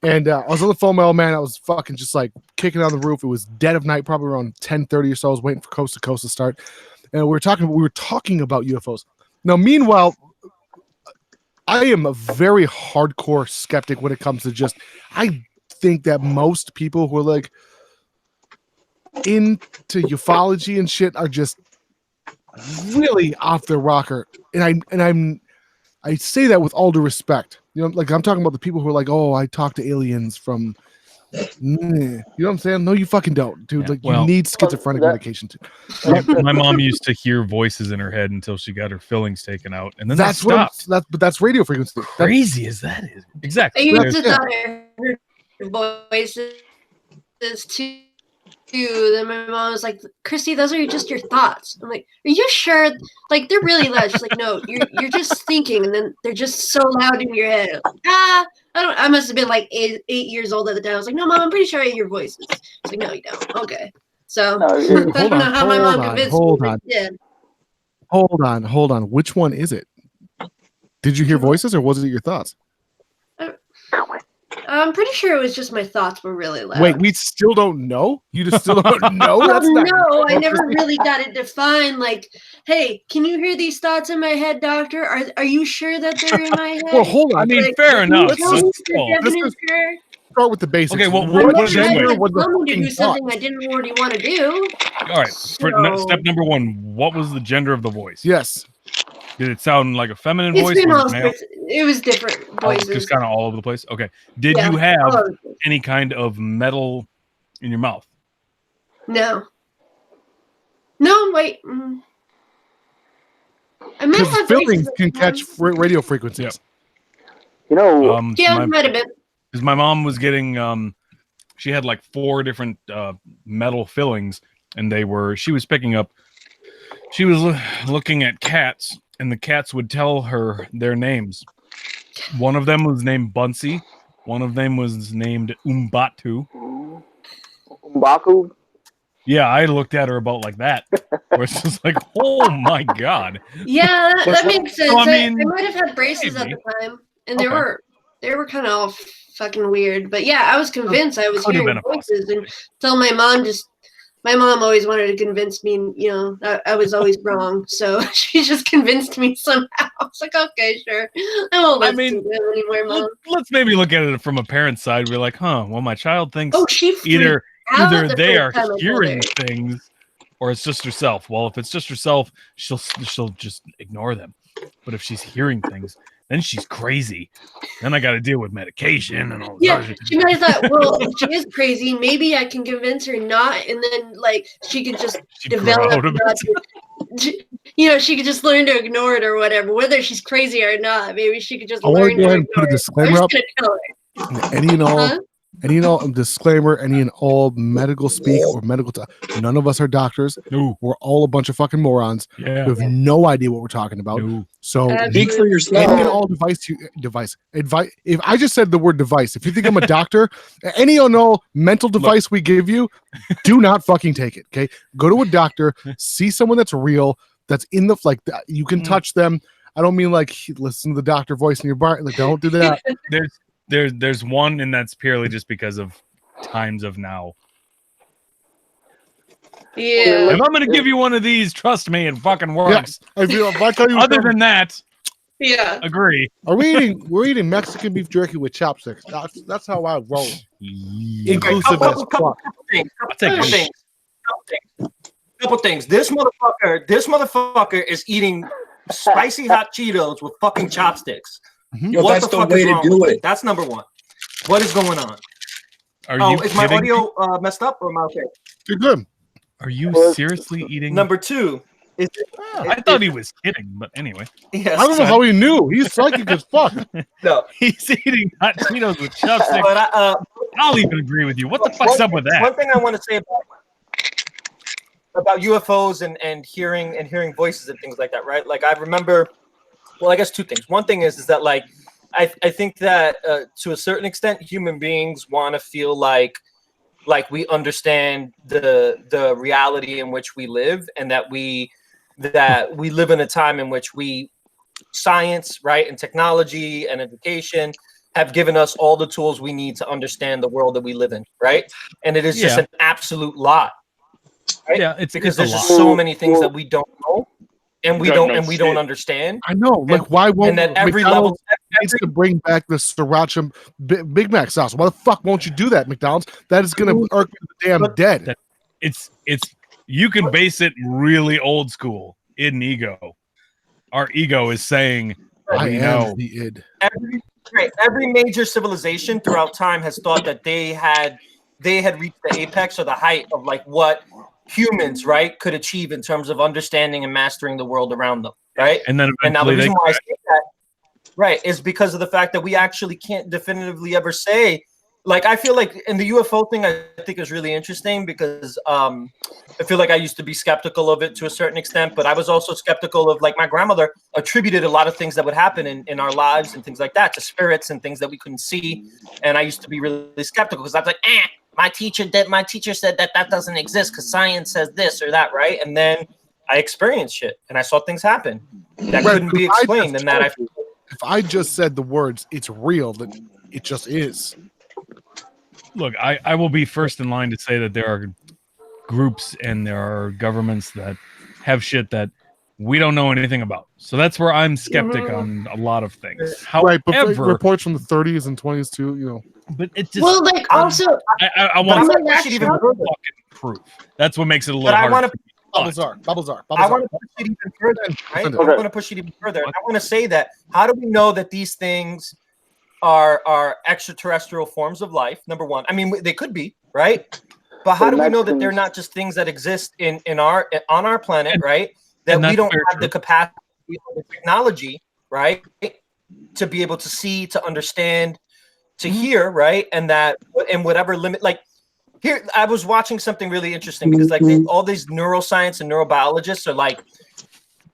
And I was on the phone with my old man. I was fucking just like kicking on the roof. It was dead of night, probably around 10:30 or so. I was waiting for Coast to Coast to start, and we were talking about UFOs. Now, meanwhile, I am a very hardcore skeptic when it comes to I think that most people who are like into ufology and shit are just really off their rocker. And I say that with all due respect. You know, like I'm talking about the people who are like, oh, I talk to aliens from you know what I'm saying? No, you fucking don't, dude. Yeah, like you need schizophrenic medication too. My mom used to hear voices in her head until she got her fillings taken out, and then that's that stopped. but that's radio frequency. Crazy as that is. Exactly. I used to thought I heard voices too. Then my mom was like, Christy, those are just your thoughts. I'm like, are you sure? Like, they're really loud. She's like, no, you're just thinking, and then they're just so loud in your head. I must have been like 8 years old at the time. I was like, no, Mom, I'm pretty sure I hear your voices. She's like, no, you don't. Okay. So I don't know how my mom convinced me. But yeah. Hold on. Which one is it? Did you hear voices or was it your thoughts? I'm pretty sure it was just my thoughts were really loud. Wait, we still don't know? You just still don't know? Well, That's not no, I never really got it defined. Like, hey, can you hear these thoughts in my head, doctor? Are you sure that they're in my head? Well, hold on. I mean, Like, fair can you enough. tell me but for still. definite sure? Start with the basics. Okay, well, I'm what not trying gender to was the tell me to fucking do something I didn't already want to do. All right, for So- step number 1, what was the gender of the voice? Yes. Did it sound like a feminine It's voice? been Was all it male? sorts. It was different voices. Just kind of all over the place. Okay. Did Yeah, you all have over the place. any kind of metal in your mouth? No. No, wait. I might Because have fillings braces can at the catch time. radio frequencies. You know, Yeah, it might have been. Because my mom was getting, she had like 4 different metal fillings, and she was picking up, she was looking at cats, and the cats would tell her their names. One of them was named Bunsey. One of them was named Umbatu. Mbaku. Yeah, I looked at her about like that. Where it's just like, oh my god. Yeah, that makes sense. So, I I mean, might have had braces maybe. at the time, and they Okay. were kind of all fucking weird. But yeah, I was convinced I was Could have hearing been a voices, and so my mom always wanted to convince me, I was always wrong. So she just convinced me somehow. I was like, okay, sure, I won't listen to them anymore, Mom. Let's maybe look at it from a parent's side. We're like, well, my child thinks She either out the they first are time I told hearing her. things, or it's just herself. Well, if it's just herself, she'll just ignore them. But if she's hearing things, then she's crazy. Then I got to deal with medication and all this other shit. She might have thought, well, if she is crazy, maybe I can convince her not, and then she could just develop. out of She could just learn to ignore it or whatever, whether she's crazy or not. Maybe she could just I want learn to go to ahead and put a ignore it. disclaimer I'm up. just gonna tell her. Any and all, disclaimer, any and all medical speak or medical talk. None of us are doctors. No. We're all a bunch of fucking morons. Yeah. We have no idea what we're talking about. No. So Speak for yourself. any and all advice. If I just said the word device, if you think I'm a doctor, any and all mental device we give you, do not fucking take it. Okay, go to a doctor, see someone that's real, that's in the you can touch them. I don't mean like listen to the doctor voice in your bar. Like, don't do that. There's one, and that's purely just because of times of now. Yeah. If I'm gonna give you one of these, trust me, it fucking works. Yeah. If I tell you Other than that, yeah, agree. We're eating Mexican beef jerky with chopsticks. That's how I roll. Inclusive as fuck. Couple things. This motherfucker is eating spicy hot Cheetos with fucking chopsticks. Yo, that's the way to do it. That's number one. What is going on? Is my kidding? audio messed up or am I okay? You're good. Are you seriously eating? Number two. I thought he was kidding, but anyway. Yes. I don't know how he knew. He's psychic as fuck. No. He's eating hot Cheetos with chopsticks. But I'll even agree with you. What the fuck's up with that? One thing I want to say about UFOs and hearing voices and things like that, right? Like I remember, well, I guess two things. One thing is that like I think that to a certain extent, human beings want to feel like we understand the reality in which we live, and that we live in a time in which science, right, and technology and education have given us all the tools we need to understand the world that we live in, right? And it is just an absolute lie. Right? Yeah, it's because it's there's a just lot. so many things that we don't know, and we don't understand. I know. Like, why won't and that every McDonald's level needs to bring back the sriracha Big Mac sauce? Why the fuck won't you do that, McDonald's? That is going to irk me the damn dead. It's you can base it really old school in ego. Our ego is saying, I we am know. the id. Every major civilization throughout time has thought that they had reached the apex or the height of like what humans, right, could achieve in terms of understanding and mastering the world around them, right? And then now the eventually reason why I say that, right, is because of the fact that we actually can't definitively ever say. Like, I feel like in the UFO thing, I think is really interesting because I feel like I used to be skeptical of it to a certain extent, but I was also skeptical of, like, my grandmother attributed a lot of things that would happen in our lives and things like that to spirits and things that we couldn't see. And I used to be really skeptical because I was like, my teacher said that doesn't exist because science says this or that, right? And then I experienced shit and I saw things happen that couldn't be explained. And that if I just said the words, it's real, then It just is. Look, I will be first in line to say that there are groups and there are governments that have shit that we don't know anything about. So that's where I'm skeptic on a lot of things. Right, but However, reports from the 30s and 20s too, you know. But it just Well, like also, I want but to I'm like, push it even further. Proof. That's what makes it a little But I harder. want to. Bubbles are. I want to push it even further. Right? I want to push it even further. And I want to say that. How do we know that these things are extraterrestrial forms of life? Number one. I mean, they could be, right? But how do we know that they're not just things that exist on our planet, right? That we don't have the capacity, the technology, right, to be able to see, to understand, to hear, right, and that in whatever limit, like. Here, I was watching something really interesting because, like, all these neuroscience and neurobiologists are like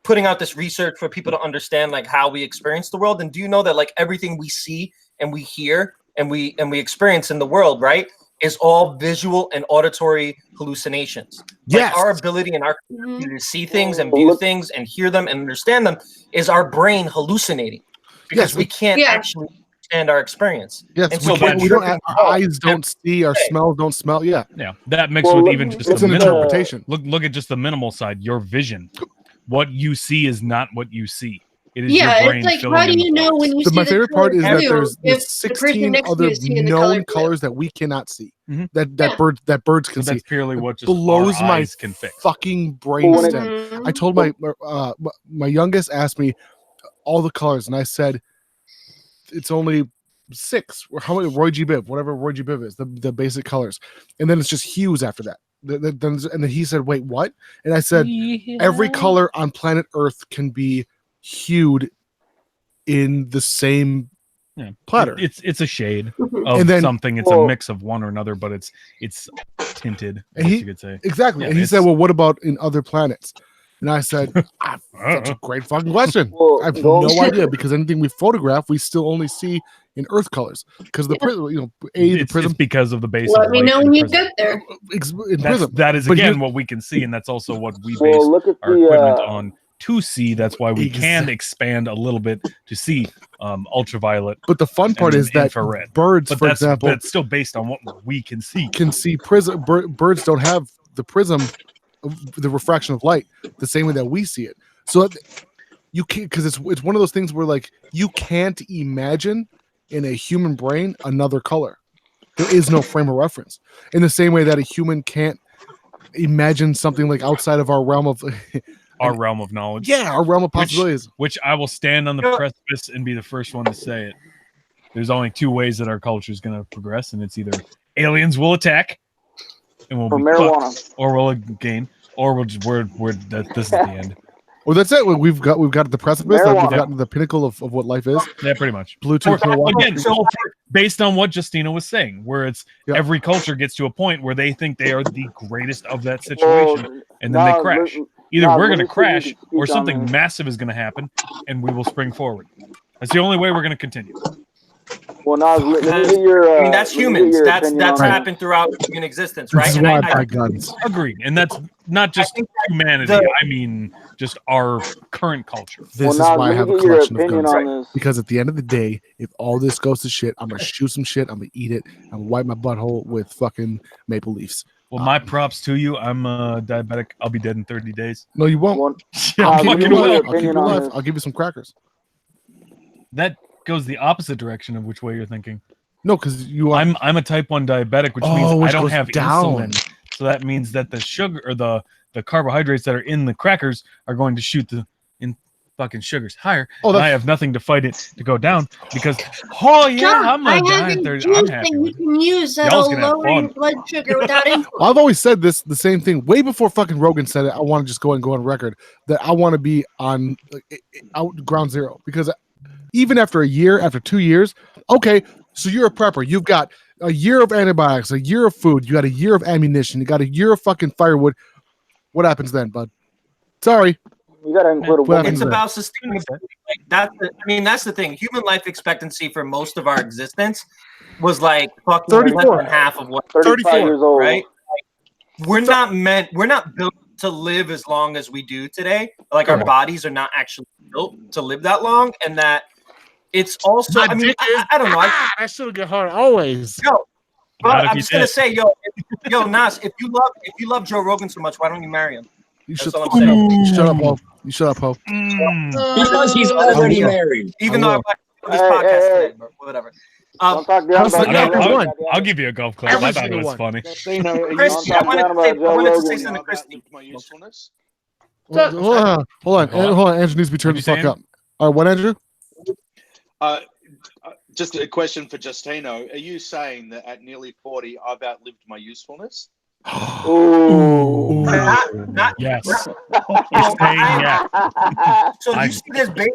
putting out this research for people to understand, like, how we experience the world. And do you know that, like, everything we see and we hear and we experience in the world, right, is all visual and auditory hallucinations? Yes. Like, our ability and our capacity to see things and view things and hear them and understand them is our brain hallucinating because we can't actually understand our experience. Yes, and so we don't have, our eyes don't see, our smells don't smell. Yeah, that mixed with even just it's the an minimal interpretation. Look at just the minimal side. Your vision, what you see is not what you see. It is yeah, your brain it's like filling how in do you know when you see my the favorite part is that blue there's if the person 16 next to other you is seeing the color known blue? colors that we cannot see. That birds can But see. that's purely what just blows our my eyes can fix. fucking brainstem. I told my youngest asked me all the colors, and I said it's only 6. Or how many? Roy G. Biv, whatever Roy G. Biv is, the basic colors, and then it's just hues after that. And then he said, "Wait, what?" And I said, "Every color on planet Earth can be hued in the same platter. It's a shade of And then- something. It's a mix of one or another, but it's tinted. I And guess he you could say exactly. Yeah, and he said, "Well, what about in other planets?" And I said, "That's a great fucking question. I have no idea because anything we photograph, we still only see in Earth colors because the prism, the prism it's because of the base. Let of me light know in when you prism. get there. In prism. That is But again here's- what we can see, and that's also what we base Well, look at our the, equipment on to see. That's why we can Exact- expand a little bit to see ultraviolet. But the fun part and is that infrared. birds, But for that's example, that's still based on what we can see. can see prism. Birds don't have the prism, the refraction of light, the same way that we see it. So you can't, because it's one of those things where like you can't imagine in a human brain another color. There is no frame of reference. In the same way that a human can't imagine something like outside of our realm of Our realm of knowledge. yeah, our realm of possibilities. Which I will stand on the precipice and be the first one to say it. There's only 2 ways that our culture is going to progress, and it's either aliens will attack, and we'll Or be marijuana. fucked, or we'll gain, or we'll just this is the end. Well, that's it. We've got the precipice. Like, we've Marijuana. gotten to the pinnacle of what life is. Yeah, pretty much. Bluetooth, Milwaukee. Again, culture, based on what Justina was saying, where it's every culture gets to a point where they think they are the greatest of that situation, and then they crash. Either we're going to crash, or something massive is going to happen, and we will spring forward. That's the only way we're going to continue. Well, now let me get your. I mean, that's let me get humans. your That's opinion on happened throughout human existence, right? This is And why I I buy guns. Agreed, and that's not just humanity. I mean, just our current culture. This is now why I let me have a get your collection of opinion guns. on this. Because at the end of the day, if all this goes to shit, I'm gonna shoot some shit. I'm gonna eat it. I'm gonna wipe my butthole with fucking maple leaves. Well, my props to you. I'm diabetic. I'll be dead in 30 days. No, you won't. Well, Yeah, I'll fucking keep you will. alive. your I'll keep you opinion on alive. this. I'll give you some crackers. That goes the opposite direction of which way you're thinking. No, because you are. I'm a type 1 diabetic, which means which I don't goes have down. insulin. So that means that the sugar or the carbohydrates that are in the crackers are going to shoot the fucking sugars higher. Oh, and that's- I have nothing to fight it to go down because I'm I gonna have die in a 30. juice I'm that happy you with it. can use that'll Y'all's gonna have lower your fun. blood sugar without insulin. Well, I've always said this, the same thing, way before fucking Rogan said it. I want to just go on record that I want to be on out ground zero because even after a year, after 2 years, okay, so you're a prepper. You've got a year of antibiotics, a year of food, you got a year of ammunition, you got a year of fucking firewood. What happens then, bud? Sorry. You got to include a What woman. happens It's then? about sustainability. Like that's the thing. Human life expectancy for most of our existence was like fucking 34. less than half of what 35 years old. right? We're not built to live as long as we do today. Like our bodies are not actually built to live that long, and that it's also. I mean, I don't know. That should get hard always. Yo, but Not if I'm you just gonna did. say, yo, Nas, if you love Joe Rogan so much, why don't you marry him? You That's should all I'm saying. shut up, Ho. You shut up, Ho. Because he's already married. Even I though I will. watched this podcast today, but whatever. Don't talk down about I'll give you a golf club. I thought it was funny. Christy, I wanted to say something to Christy. My usefulness. Hold on. Andrew needs to be turned the fuck up. All right, what, Andrew? Just a question for Justino. Are you saying that at nearly 40, I've outlived my usefulness? Ooh. Yes. He's saying yes. So you see this baby,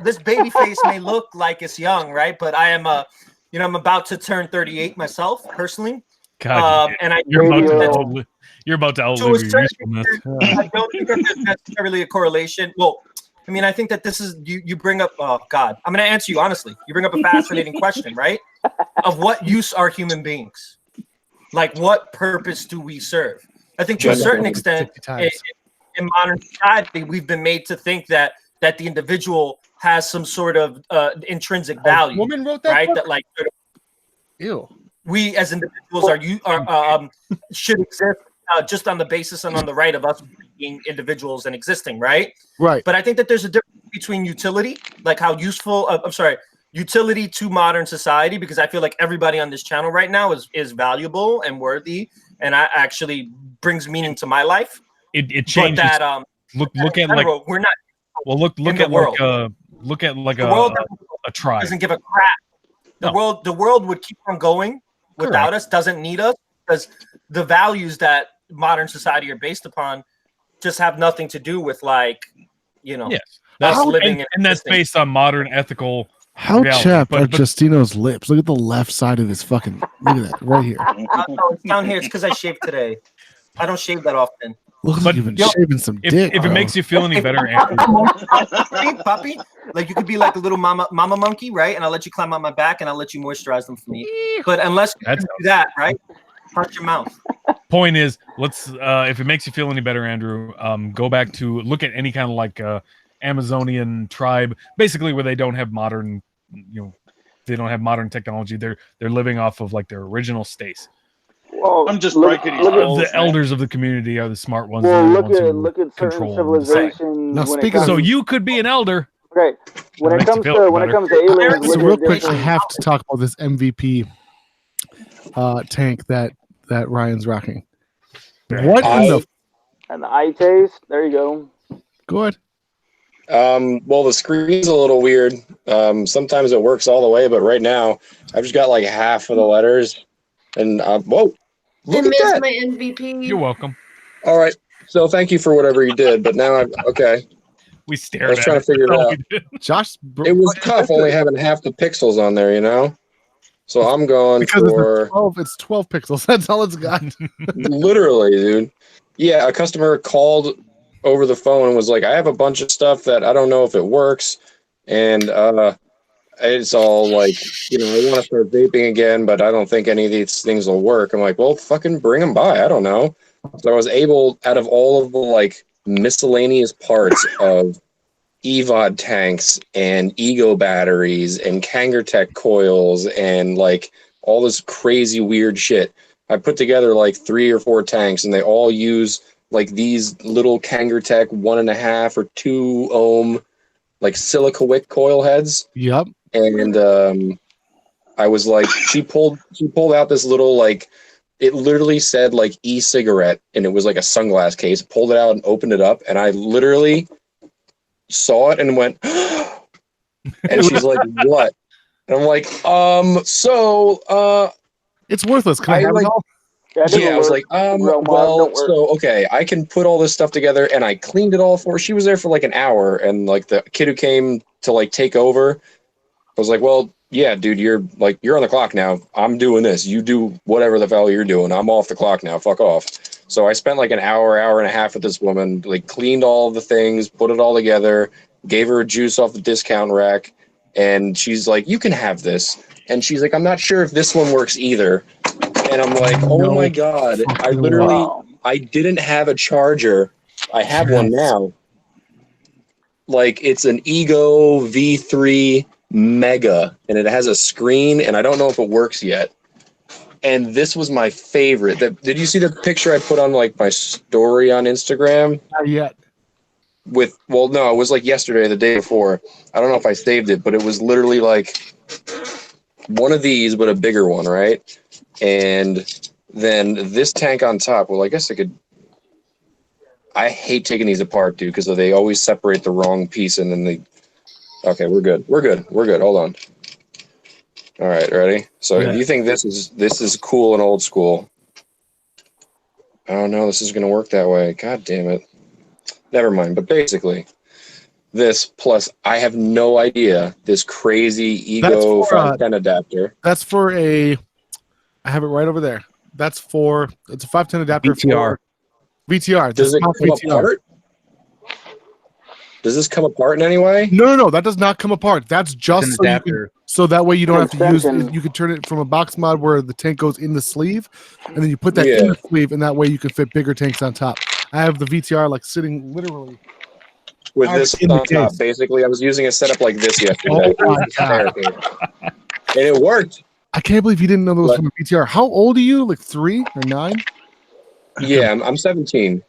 this baby face may look like it's young, right? But I am I'm about to turn 38 myself personally. God, and you're about to outlive your usefulness. I don't think that there's necessarily a correlation. Well, I mean, I think that this is you bring up. Oh God, I'm going to answer you honestly. You bring up a fascinating question, right? Of what use are human beings? Like, what purpose do we serve? I think to a certain extent, in modern society, we've been made to think that the individual has some sort of intrinsic value. A woman wrote that, right? book? That like, Ew. We as individuals should exist just on the basis and on the right of us being individuals and existing, right? Right. But I think that there's a difference between utility, like how useful. Utility to modern society, because I feel like everybody on this channel right now is valuable and worthy, and I actually brings meaning to my life. It changes. But that look at like we're not. Well, look at like a tribe. Doesn't give a crap. The world would keep on going without us. Doesn't need us, because the values that modern society are based upon just have nothing to do with Yes, that's living and that's based on modern ethical. How reality. chapped are Justino's lips? Look at the left side of his fucking. Look at that right here. No, it's down here. It's because I shaved today. I don't shave that often. Looks like you've been shaving some dick. If it makes you feel any better, Andrew. Puppy, like you could be like a little mama monkey, right? And I'll let you climb on my back, and I'll let you moisturize them for me. But unless you do that, right? Punch your mouth. Point is, let's if it makes you feel any better, Andrew, go back to look at any kind of like Amazonian tribe, basically where they don't have modern. They don't have modern technology. They're living off of like their original states. Well, I'm just breaking his balls, the elders of the community are the smart ones. Well, look at certain civilizations. Now, speaking so you could be an elder. Okay, when it comes to aliens, so real quick, I have to talk about this MVP tank that Ryan's rocking. What in the and the eye taste? There you go. Good. Well, the screen's a little weird. Sometimes it works all the way, but right now I've just got like half of the letters. And whoa, look at that! My MVP. You're welcome. All right, so thank you for whatever you did, but now I'm okay. We stared. I was trying to figure it out. Josh, it was tough only having half the pixels on there, So I'm going for it's 12 pixels. That's all it's got. Literally, dude. Yeah, a customer called over the phone and was like, I have a bunch of stuff that I don't know if it works. And it's all like, I want to start vaping again, but I don't think any of these things will work. I'm like, well, fucking bring them by. I don't know. So I was able, out of all of the like miscellaneous parts of EVOD tanks and Ego batteries and Kangertech coils and like all this crazy weird shit, I put together like 3 or 4 tanks, and they all use like these little Kangertech 1.5 or 2 ohm like silica wick coil heads. Yep. And I was like, she pulled out this little like, it literally said like e-cigarette, and it was like a sunglass case. Pulled it out and opened it up, and I literally saw it and went, and she's like, what? And I'm like, it's worthless. Can I have it all? Yeah, I was like, okay, I can put all this stuff together, and I cleaned it all for her. She was there for like an hour, and like the kid who came to like take over, I was like, well, yeah, dude, you're on the clock now. I'm doing this. You do whatever the hell you're doing. I'm off the clock now. Fuck off. So I spent like an hour and a half with this woman, like cleaned all the things, put it all together, gave her a juice off the discount rack, and she's like, you can have this. And she's like, I'm not sure if this one works either. And I'm like, oh my God, I didn't have a charger. I have one now. Like, it's an Ego V3 mega, and it has a screen, and I don't know if it works yet. And this was my favorite. Did you see the picture I put on like my story on Instagram? Not yet. No, it was like yesterday, the day before. I don't know if I saved it, but it was literally like one of these, but a bigger one, right? And then this tank on top. Well, I guess I hate taking these apart, dude, because they always separate the wrong piece, and then they. Okay, we're good. Hold on. All right, ready? So if you think this is cool and old school, oh no, this is gonna work that way. God damn it. Never mind. But basically, this plus I have no idea this crazy Ego 510 adapter. That's for I have it right over there. It's a 510 adapter for VTR. Does it come apart? Does this come apart in any way? No, that does not come apart. That's just so that way you don't have to use it. You can turn it from a box mod where the tank goes in the sleeve, and then you put that in the sleeve, and that way you can fit bigger tanks on top. I have the VTR like sitting literally with this on top. Basically, I was using a setup like this yesterday. And it worked. I can't believe you didn't know that was from a VTR. How old are you? Like 3 or 9? Yeah, I'm 17.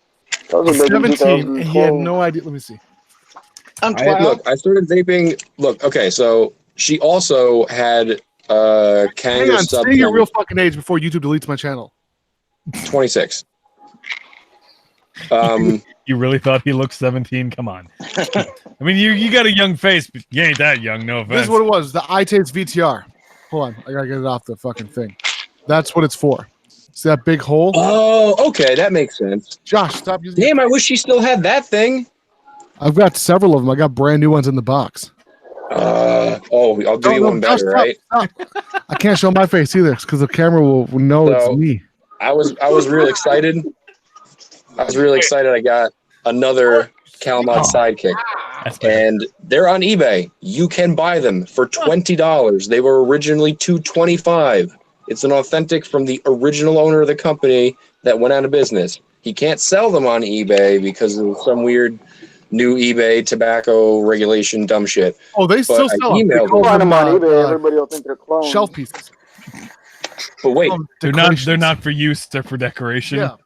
17, and he had no idea. Let me see. I'm 12. I started vaping. Look, okay, so she also had Kanga. Hang on, say your real fucking age before YouTube deletes my channel. 26. You really thought he looked 17? Come on. I mean, you got a young face, but you ain't that young, no offense. This is what it was, the iTaste VTR. Hold on, I gotta get it off the fucking thing. That's what it's for. See that big hole? Oh, okay, that makes sense. Josh, stop using Damn, I wish she still had that thing. I've got several of them. I got brand new ones in the box. I'll do you one better, right? Stop. I can't show my face either because the camera will know it's me. I was real excited. I got another Calamod sidekick, and they're on eBay. You can buy them for $20. They were originally $225. It's an authentic from the original owner of the company that went out of business. He can't sell them on eBay because of some weird new eBay tobacco regulation dumb shit. Oh, they still sell them. They call them on eBay. Everybody will think they're clones. Shelf pieces. But wait, they're not for use. They're for decoration. Yeah.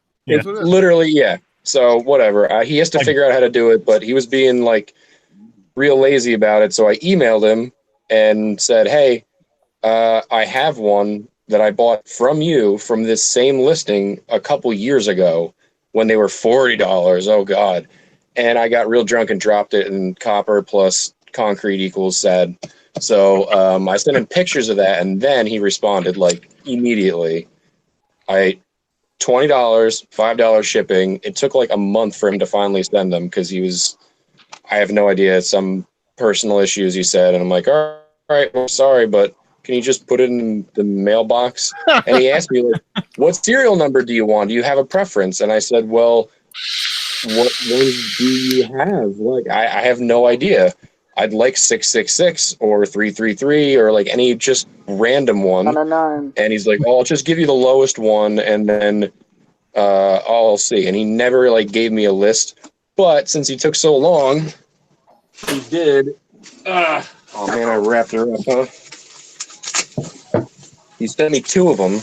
Literally, yeah. So whatever. He has to figure out how to do it, but he was being like real lazy about it. So I emailed him and said, "Hey, I have one that I bought from you from this same listing a couple years ago when they were $40. Oh God." And I got real drunk and dropped it, and copper plus concrete equals sad. So I sent him pictures of that, and then he responded like immediately. $20, $5 shipping. It took like a month for him to finally send them because I have no idea, some personal issues, he said. And I'm like, all right, well, sorry, but can you just put it in the mailbox? And he asked me, like, what serial number do you want? Do you have a preference? And I said, well, what ones do you have? Like, I have no idea. I'd like 666 or 333 or like any just random one. 999. And he's like, "Oh, I'll just give you the lowest one, and then I'll see." And he never like gave me a list. But since he took so long, he did. Oh man, I wrapped her up, huh? He sent me 2 of them,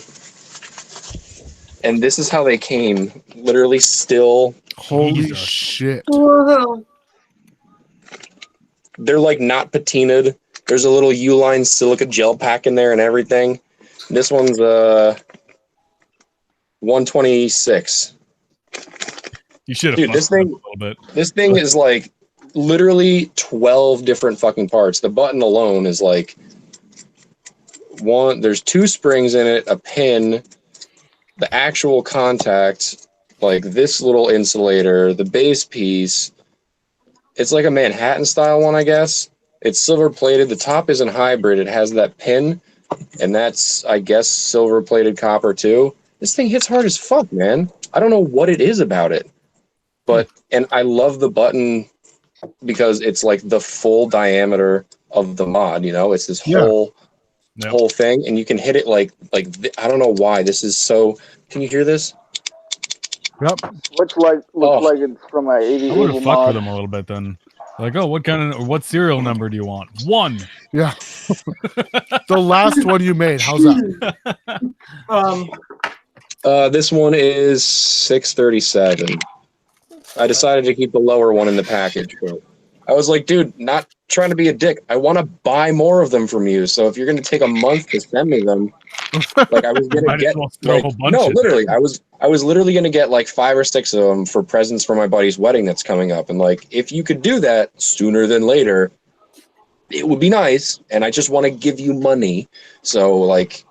and this is how they came. Literally, still. Holy shit! Whoa. They're like not patinaed. There's a little Uline silica gel pack in there and everything. This one's 126. You should have. Dude, this thing. A little bit. This thing is like literally 12 different fucking parts. The button alone is like there's 2 springs in it, a pin, the actual contact, like this little insulator, the base piece. It's like a Manhattan style one, I guess. It's silver plated. The top isn't hybrid. It has that pin, and that's, I guess, silver plated copper too. This thing hits hard as fuck, man. I don't know what it is about it, and I love the button because it's like the full diameter of the mod. You know, it's this whole thing, and you can hit it like I don't know why this is so. Can you hear this? Yep. Looks like it's from an 80s I would have evil fucked mod. with them a little bit then. Like, oh, what serial number do you want? 1. Yeah. The last one you made. How's that? This one is 637. I decided to keep the lower one in the package, but I was like, dude, not trying to be a dick. I want to buy more of them from you. So if you're going to take a month to send me them, like I was going to get, literally, I was literally going to get like 5 or 6 of them for presents for my buddy's wedding that's coming up. And like, if you could do that sooner than later, it would be nice. And I just want to give you money. So like,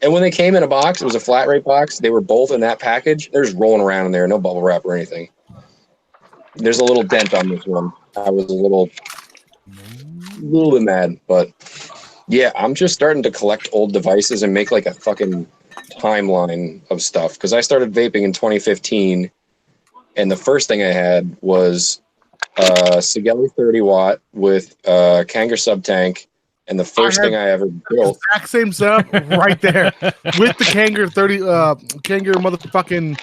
and when they came in a box, it was a flat rate box. They were both in that package. They're just rolling around in there, no bubble wrap or anything. There's a little dent on this one. I was a little bit mad, but yeah, I'm just starting to collect old devices and make like a fucking timeline of stuff. Because I started vaping in 2015, and the first thing I had was Sigelli 30 watt with Kanger sub tank. And the first thing I ever built, exact same setup right there with the Kanger 30, Kanger motherfucking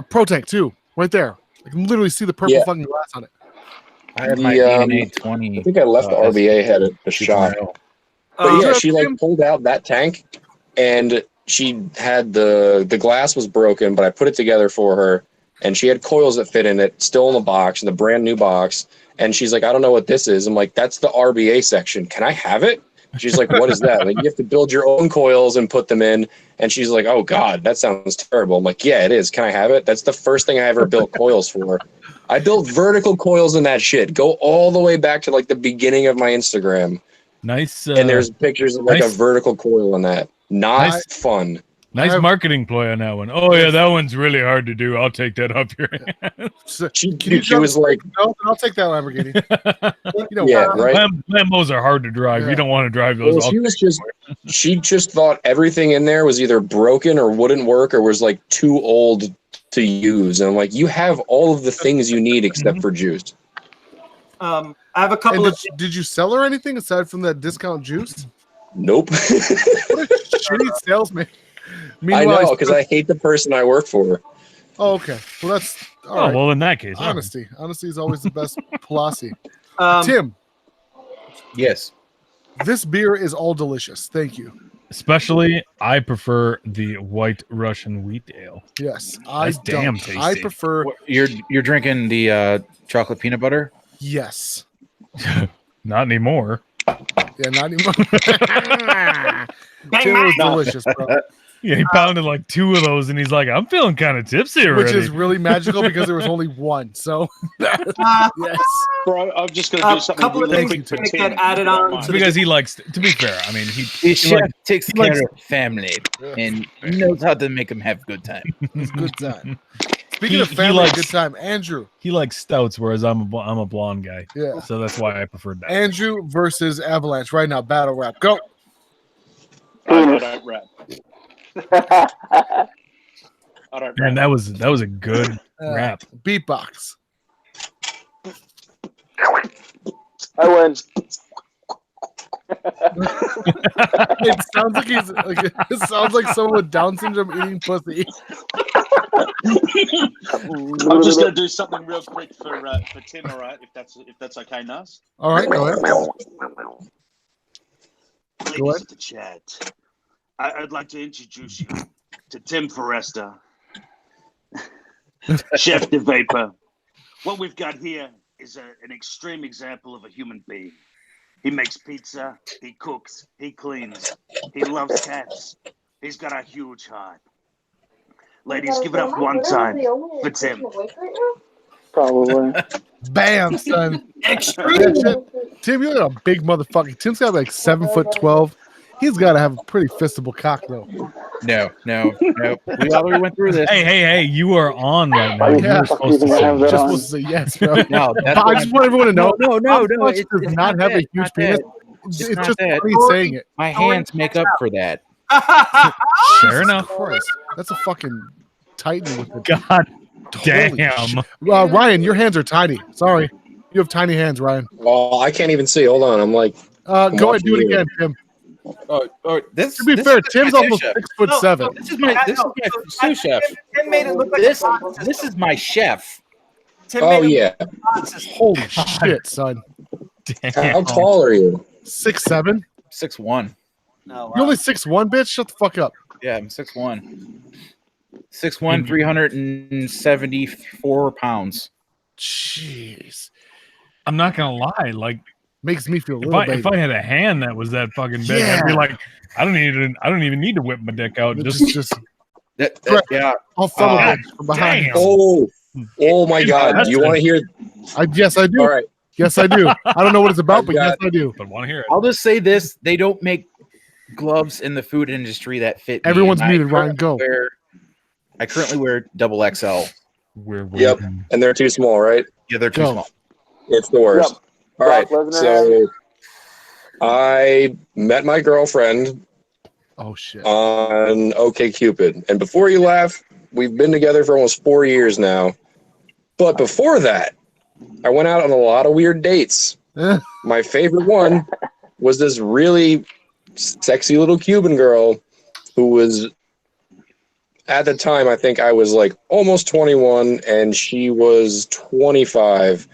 Pro Tank too, right there. I can literally see the purple fucking glass on it. I had my DNA 20. I think I left the RDA head at the shop. But yeah, she like pulled out that tank, and she had the glass was broken, but I put it together for her, and she had coils that fit in it, still in the box, in the brand new box. And she's like, I don't know what this is. I'm like, that's the RBA section. Can I have it? She's like, what is that? Like, you have to build your own coils and put them in. And she's like, oh, God, that sounds terrible. I'm like, yeah, it is. Can I have it? That's the first thing I ever built coils for. I built vertical coils in that shit. Go all the way back to, like, the beginning of my Instagram. Nice. And there's pictures of, like, a vertical coil in that. Not fun. Nice marketing ploy on that one. Oh, yeah, that one's really hard to do. I'll take that up your hand. She was like, no, I'll take that Lamborghini. You know, yeah, right. Lambos are hard to drive. Yeah. You don't want to drive those. Well, she just thought everything in there was either broken or wouldn't work or was like too old to use. And I'm like, you have all of the things you need except for juice. I have a couple of. Did you sell her anything aside from that discount juice? Nope. What a shitty salesman. I know, because I hate the person I work for. Oh, okay. Well, that's all right. Well, in that case, honesty is always the best policy. Tim. Yes. This beer is all delicious. Thank you. Especially, I prefer the White Russian Wheat Ale. Yes, That's damn tasty. I prefer. You're drinking the chocolate peanut butter? Yes. Not anymore. Yeah, not anymore. Tim was delicious, bro. Yeah, he pounded like 2 of those, and he's like, "I'm feeling kind of tipsy already." Which is really magical because there was only one. So, yes, bro. I'm just gonna do something. A couple of things to get added on because he likes. To be fair, I mean, he takes care of family and knows how to make them have good time. It's good time. Speaking of family, good time. Andrew. He likes stouts, whereas I'm a blonde guy. Yeah. So that's why I preferred that. Andrew versus Avalanche right now. Battle rap. Go. I don't rap. Man, that was a good rap. Beatbox. I win. It sounds like it sounds like someone with Down syndrome eating pussy. I'm just gonna do something real quick for Tim, all right? If that's okay, Nas. All right, go ahead. Ladies of the chat, I'd like to introduce you to Tim Forrester, Chef the Vapor. What we've got here is an extreme example of a human being. He makes pizza, he cooks, he cleans, he loves cats. He's got a huge heart. Ladies, give it up one time for Tim. Probably. Bam, son. Extreme. Tim, you're a big motherfucker. Tim's got like 7'12". He's got to have a pretty fistable cock, though. No. We already went through this. Hey, you are on right now. Yeah. You're supposed to say yes, bro. No, I just want everyone to know. No. It does not have a huge penis. It's just funny saying it. My hands make up for that. Fair enough. Christ. That's a fucking titan with the God damn. Ryan, your hands are tiny. Sorry. You have tiny hands, Ryan. Well, I can't even see. Hold on. I'm like. Go ahead, do it again, Tim. This. To be this fair, is the Tim's sous almost chef. 6'7". This is my sous chef. Tim made it look like This is my chef. Tim Oh made it yeah. look like a system. Holy shit, son. How tall are you? 6'7"? 6'1". No, You're only 6'1", bitch. Shut the fuck up. Yeah, I'm 6'1". 6'1", 374 pounds. Jeez. I'm not gonna lie. Like, Makes me feel a if little I baby. if I had a hand that was that fucking big, I'd be Yeah. like, I don't even need to whip my dick out. Just Yeah. I'll thumb a bitch from behind. damn. Oh my God! Do you want to hear? Yes, I do. All right. Yes, I do. I don't know what it's about, but yes, I do. But want to hear it. I'll just say this: they don't make gloves in the food industry that fit. me, Everyone's and muted. Ryan, go. I currently wear double XL. Yep, and they're too small, right? Yeah, they're too Go. small. It's the worst. Yep. All right, Brock Lesnar so I met my girlfriend Oh shit. on OkCupid, and before you laugh, we've been together for almost 4 years now. But before that, I went out on a lot of weird dates. My favorite one was this really sexy little Cuban girl who was, at the time, I think I was like almost 21 and she was 25.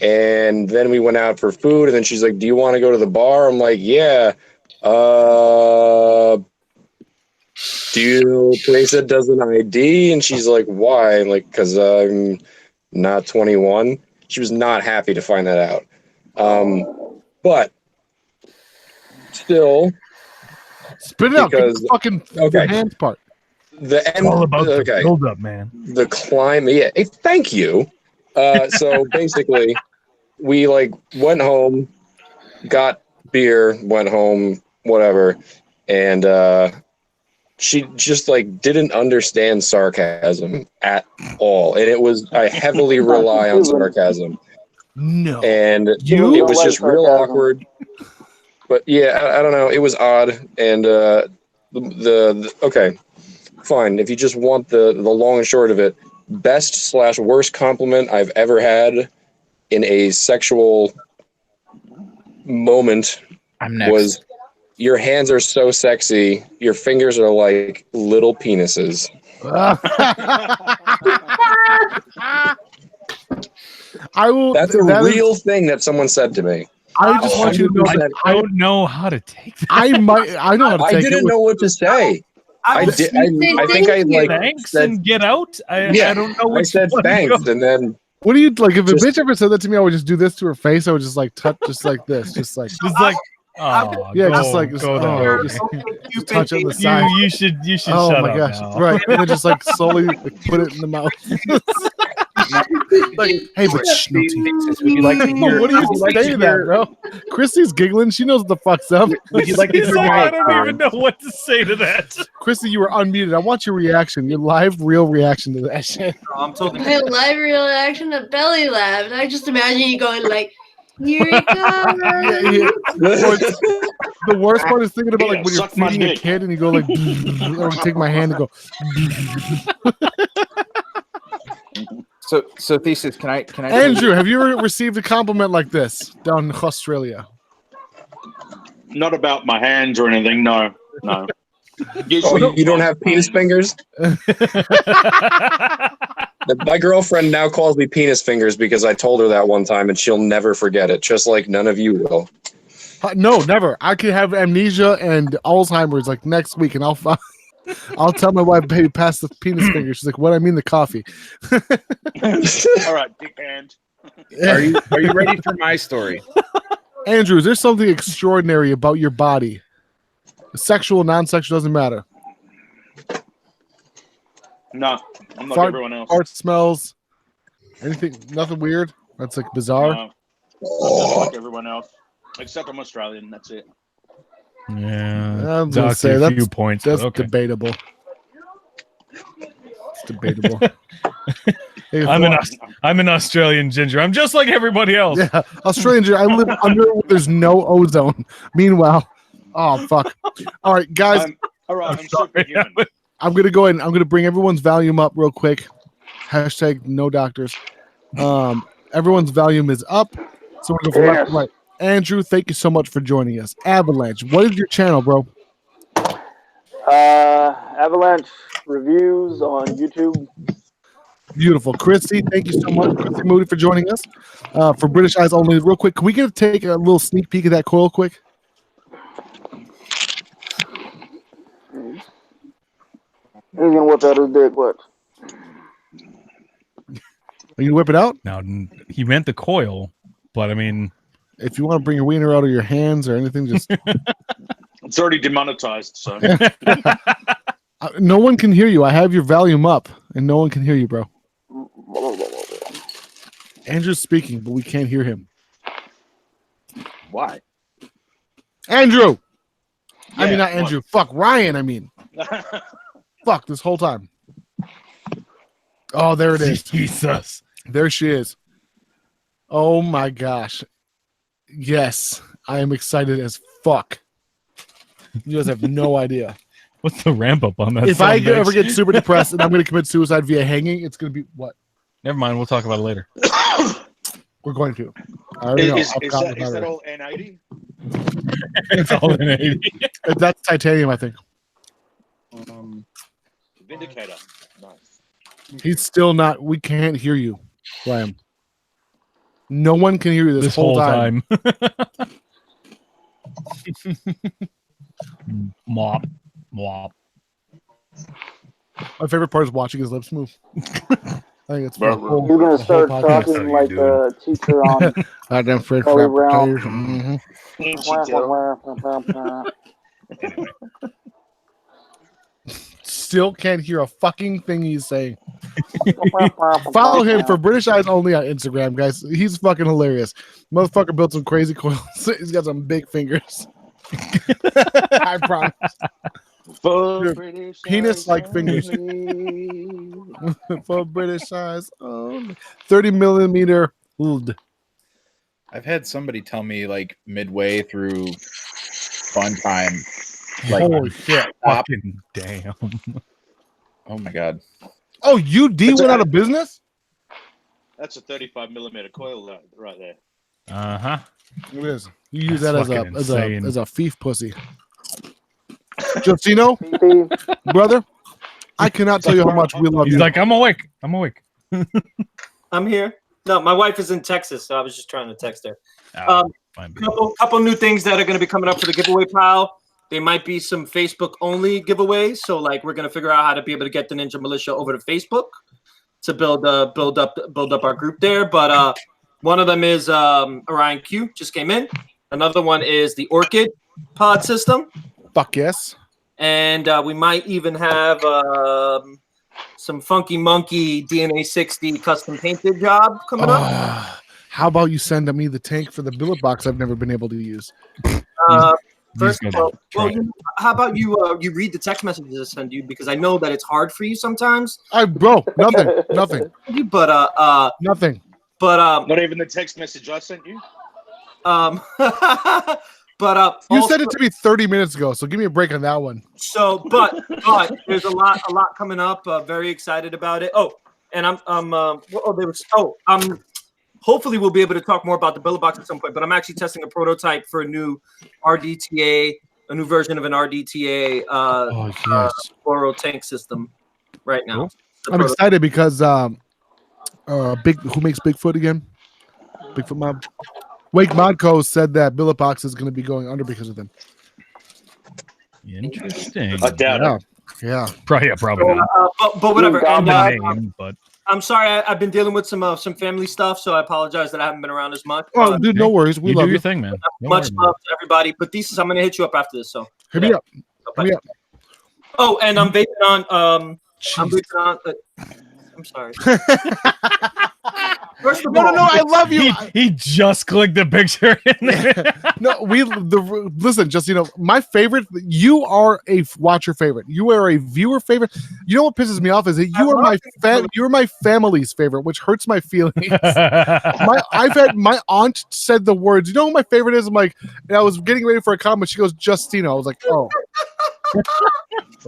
And then we went out for food and then she's like, do you want to go to the bar? I'm like, yeah. Teresa does an ID? And she's like, why? I'm like, because I'm not 21. She was not happy to find that out. But still, spit it out. Get because- the fucking okay. the hands part. The It's end. all about the Okay. build up, man. The climate. Yeah. Hey, thank you. So basically, we like went home, got beer, went home, whatever, and she just like didn't understand sarcasm at all, and it was I heavily rely on sarcasm. No. And You? it was just real Sarcasm. awkward. But yeah, I don't know. It was odd, and the okay. Fine. If you just want the long and short of it, best/worst compliment I've ever had in a sexual moment I'm next. was, your hands are so sexy. Your fingers are like little penises. I will. That's a that is- real thing that someone said to me. I just want you to know that I don't know how to take that. I might. I know how to I take it. didn't know what to say. I did. I think I like Thanks said, and get out. I don't know I which said one to thanks, go. and then What do you like? If a Just- bitch ever said that to me, I would just do this to her face. I would just like touch, just like this, just like Just like, oh, yeah, go, just like go oh, there. just touch it on the side. You should Oh shut my up gosh! now. Right, and then just like slowly like, put it in the mouth. Like, hey, but shh, no teeth. Would you like to hear? What do you would like say to to that, hear- bro? Christy's giggling. She knows what the fuck's up. Would you like to hear I my? don't even know what to say to that. Christy, you were unmuted. I want your reaction, your live, real reaction to that shit. I'm totally. My live reaction to belly laughs. I just imagine you going like, "Here it comes." The worst part is thinking about like Yeah, when you're suck my feeding a dick. kid and you go like, or take my hand and go. So Thesis, can I? Andrew, have you ever received a compliment like this down in Australia? Not about my hands or anything. No. oh, you don't have penis fingers? My girlfriend now calls me penis fingers because I told her that one time, and she'll never forget it. Just like none of you will. No, never. I could have amnesia and Alzheimer's like next week, and I'll tell my wife, "Baby, pass the penis finger." She's like, "What? I mean the coffee." All right, dick hand. Are you ready for my story? Andrew, is there something extraordinary about your body? Sexual, non-sexual, doesn't matter. No, I'm like Fart- everyone else. Fart smells. Anything? Nothing weird. That's like bizarre. No, just like everyone else, except I'm Australian. That's it. Yeah, I'm gonna dock say you a that's few points. That's but okay. debatable. It's debatable. Hey, I'm an Australian ginger. I'm just like everybody else. Yeah, Australian. I live under where there's no ozone. Meanwhile, oh fuck. All right, guys. All right, I'm superhuman. I'm gonna go ahead and I'm gonna bring everyone's volume up real quick. Hashtag no doctors. Everyone's volume is up. So we're going from left to right. Andrew, thank you so much for joining us. Avalanche, what is your channel, bro? Avalanche Reviews on YouTube. Beautiful. Christy, thank you so much, Christy Moody, for joining us. For British Eyes Only, real quick, can we take a little sneak peek of that coil quick? He's gonna whip out his dick, what? Are you gonna whip it out? Now, he meant the coil, but I mean, if you want to bring your wiener out of your hands or anything, just it's already demonetized. So no one can hear you. I have your volume up, and no one can hear you, bro. Andrew's speaking, but we can't hear him. Why? Andrew. I Yeah, mean, not Andrew. Fuck Ryan. I mean, fuck this whole time. Oh, there it is. Jesus. There she is. Oh my gosh. Yes, I am excited as fuck. You guys have no idea. What's the ramp up on that? If I ever get super depressed and I'm going to commit suicide via hanging, it's going to be what? Never mind. We'll talk about it later. We're going to. I already know. Is that all N80? It's all N80. That's titanium, I think. Vindicator. Nice. He's still not. We can't hear you, Ryan. No one can hear you this whole time. Mop. My favorite part is watching his lips move. I think it's You're gonna start talking like a teacher on Goddamn Fred Charlie Brown. Still can't hear a fucking thing he's saying. Follow him for British Eyes Only on Instagram, guys. He's fucking hilarious. Motherfucker built some crazy coils. He's got some big fingers. I promise. Penis-like fingers. For British Eyes Only. 30 millimeter. I've had somebody tell me like midway through fun time. Like, holy shit. Fucking damn. Oh my god. Oh, UD went out of business? That's a 35 millimeter coil right there. Uh-huh. It is. You use that as a thief pussy. Justino, brother, I cannot tell you how much we love you. He's like, I'm awake. I'm awake. I'm here. No, my wife is in Texas, so I was just trying to text her. Couple new things that are going to be coming up for the giveaway pile. There might be some Facebook only giveaways, so like we're going to figure out how to be able to get the Ninja Militia over to Facebook to build up our group there. But one of them is Orion Q, just came in. Another one is the Orchid pod system. Fuck yes. And we might even have some Funky Monkey DNA 60 custom painted job coming up. How about you send me the tank for the billet box I've never been able to use? First of all, how about you read the text messages I send you, because I know that it's hard for you sometimes. Bro, nothing. But nothing. But not even the text message I sent you. But you sent it to me 30 minutes ago, so give me a break on that one. So, but there's a lot coming up. Very excited about it. Oh, and hopefully we'll be able to talk more about the billet box at some point. But I'm actually testing a prototype for a new RDTA, a new version of an RDTA fluoro tank system right now. I'm excited because who makes Bigfoot again? Bigfoot Mob. Wake Modco said that billet box is going to be going under because of them. Interesting. I doubt it. Yeah. Probably not. But whatever. And, but I'm sorry, I've been dealing with some family stuff, so I apologize that I haven't been around as much. Oh, dude, no worries. We love do your thing, man. Much love to everybody. But Thesis, I'm going to hit you up after this. So hit me up. Oh, and I'm vaping on. I'm sorry. First of all, no, I love you. He just clicked the picture. No, listen, just my favorite. You are a watcher favorite. You are a viewer favorite. You know what pisses me off is that you are my family's favorite, which hurts my feelings. My aunt said the words. You know what my favorite is? I'm like, and I was getting ready for a comment. She goes, Justino. I was like, oh.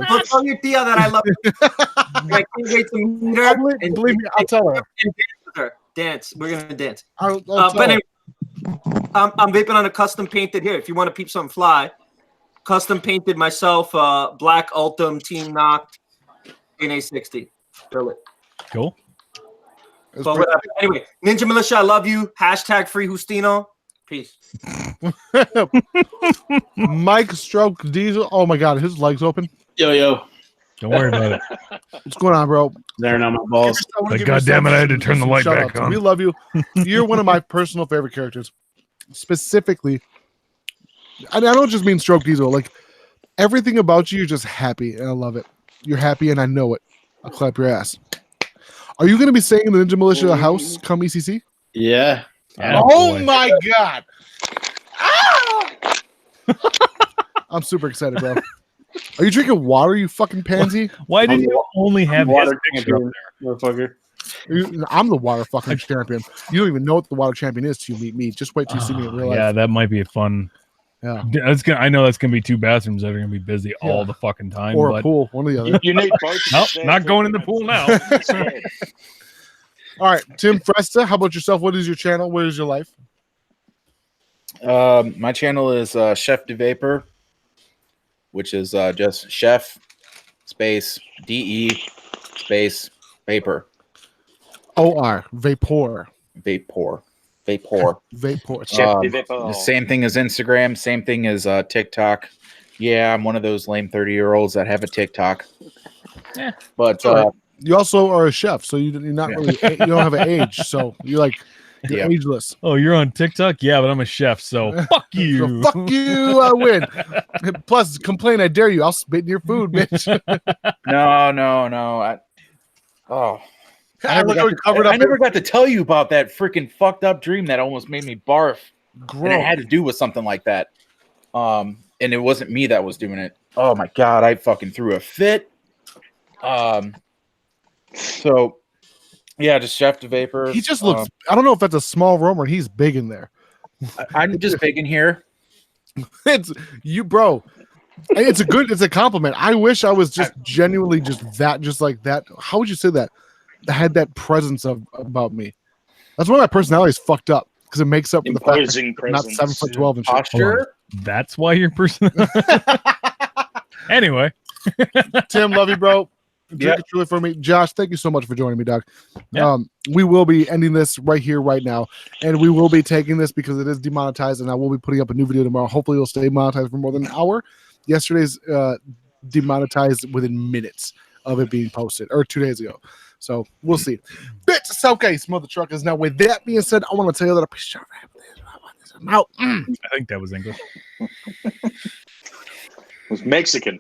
I'll tell you, Tia, that I love you. I can't wait to meet her. Believe me, I'll tell her. Dance. We're gonna dance. I'll but anyway, I'm vaping on a custom painted here. If you want to peep something fly, custom painted myself. Black Ultim Team Knocked in A60. Cool. But whatever. Anyway, Ninja Militia, I love you. Hashtag free Justino. Peace. Mike Stroke Diesel. Oh my god, his legs open. Yo. Don't worry about it. What's going on, bro? There on my balls. Like, God damn it, I had to turn the light Shout back out to- on. We love you. You're one of my personal favorite characters. Specifically, and I don't just mean Stroke Diesel. Like, everything about you, you're just happy, and I love it. You're happy, and I know it. I'll clap your ass. Are you going to be staying in the Ninja Militia house come ECC? Yeah. Oh my god! Ah! I'm super excited, bro. Are you drinking water, you fucking pansy? Why did you only have his water picture up champion, there? motherfucker? I'm the water fucking champion. You don't even know what the water champion is till you meet me. Just wait till you see me in real life. Yeah, that might be a fun. Yeah, I know that's gonna be 2 bathrooms that are gonna be busy all the fucking time. or but a pool, one or the other. You need both. Nope, not going in the pool now. All right, Tim Fresta, how about yourself? What is your channel? What is your life? My channel is Chef de Vapor, which is just Chef space DE space Vapor. OR Vapor. Vapor. Vapor. Same thing as Instagram. Same thing as TikTok. Yeah, I'm one of those lame 30-year-olds that have a TikTok. Yeah, but you also are a chef, so you're not really. You don't have an age, so you're ageless. Oh, you're on TikTok? Yeah, but I'm a chef, so fuck you. So fuck you, I win. Plus, complain, I dare you. I'll spit in your food, bitch. No. I never got to tell you about that freaking fucked up dream that almost made me barf. And it had to do with something like that. And it wasn't me that was doing it. Oh my god, I fucking threw a fit. So yeah, just Chef de Vapor. He just looks. I don't know if that's a small room or he's big in there. I'm just big in here. It's you, bro. It's a compliment. I wish I was just genuinely just like that. How would you say that? I had that presence about me. That's why my personality is fucked up because it makes up for the fact that I'm not 7'12" and shit. Posture. That's why your person. Anyway, Tim, love you, bro. Drink it truly for me. Josh, thank you so much for joining me, Doc. Yeah. We will be ending this right here, right now, and we will be taking this because it is demonetized, and I will be putting up a new video tomorrow. Hopefully, it'll stay monetized for more than an hour. Yesterday's demonetized within minutes of it being posted, or 2 days ago. So we'll see. Bitch, it's okay. Mother truckers. Now, with that being said, I want to tell you that I'm out. I think that was English. It was Mexican.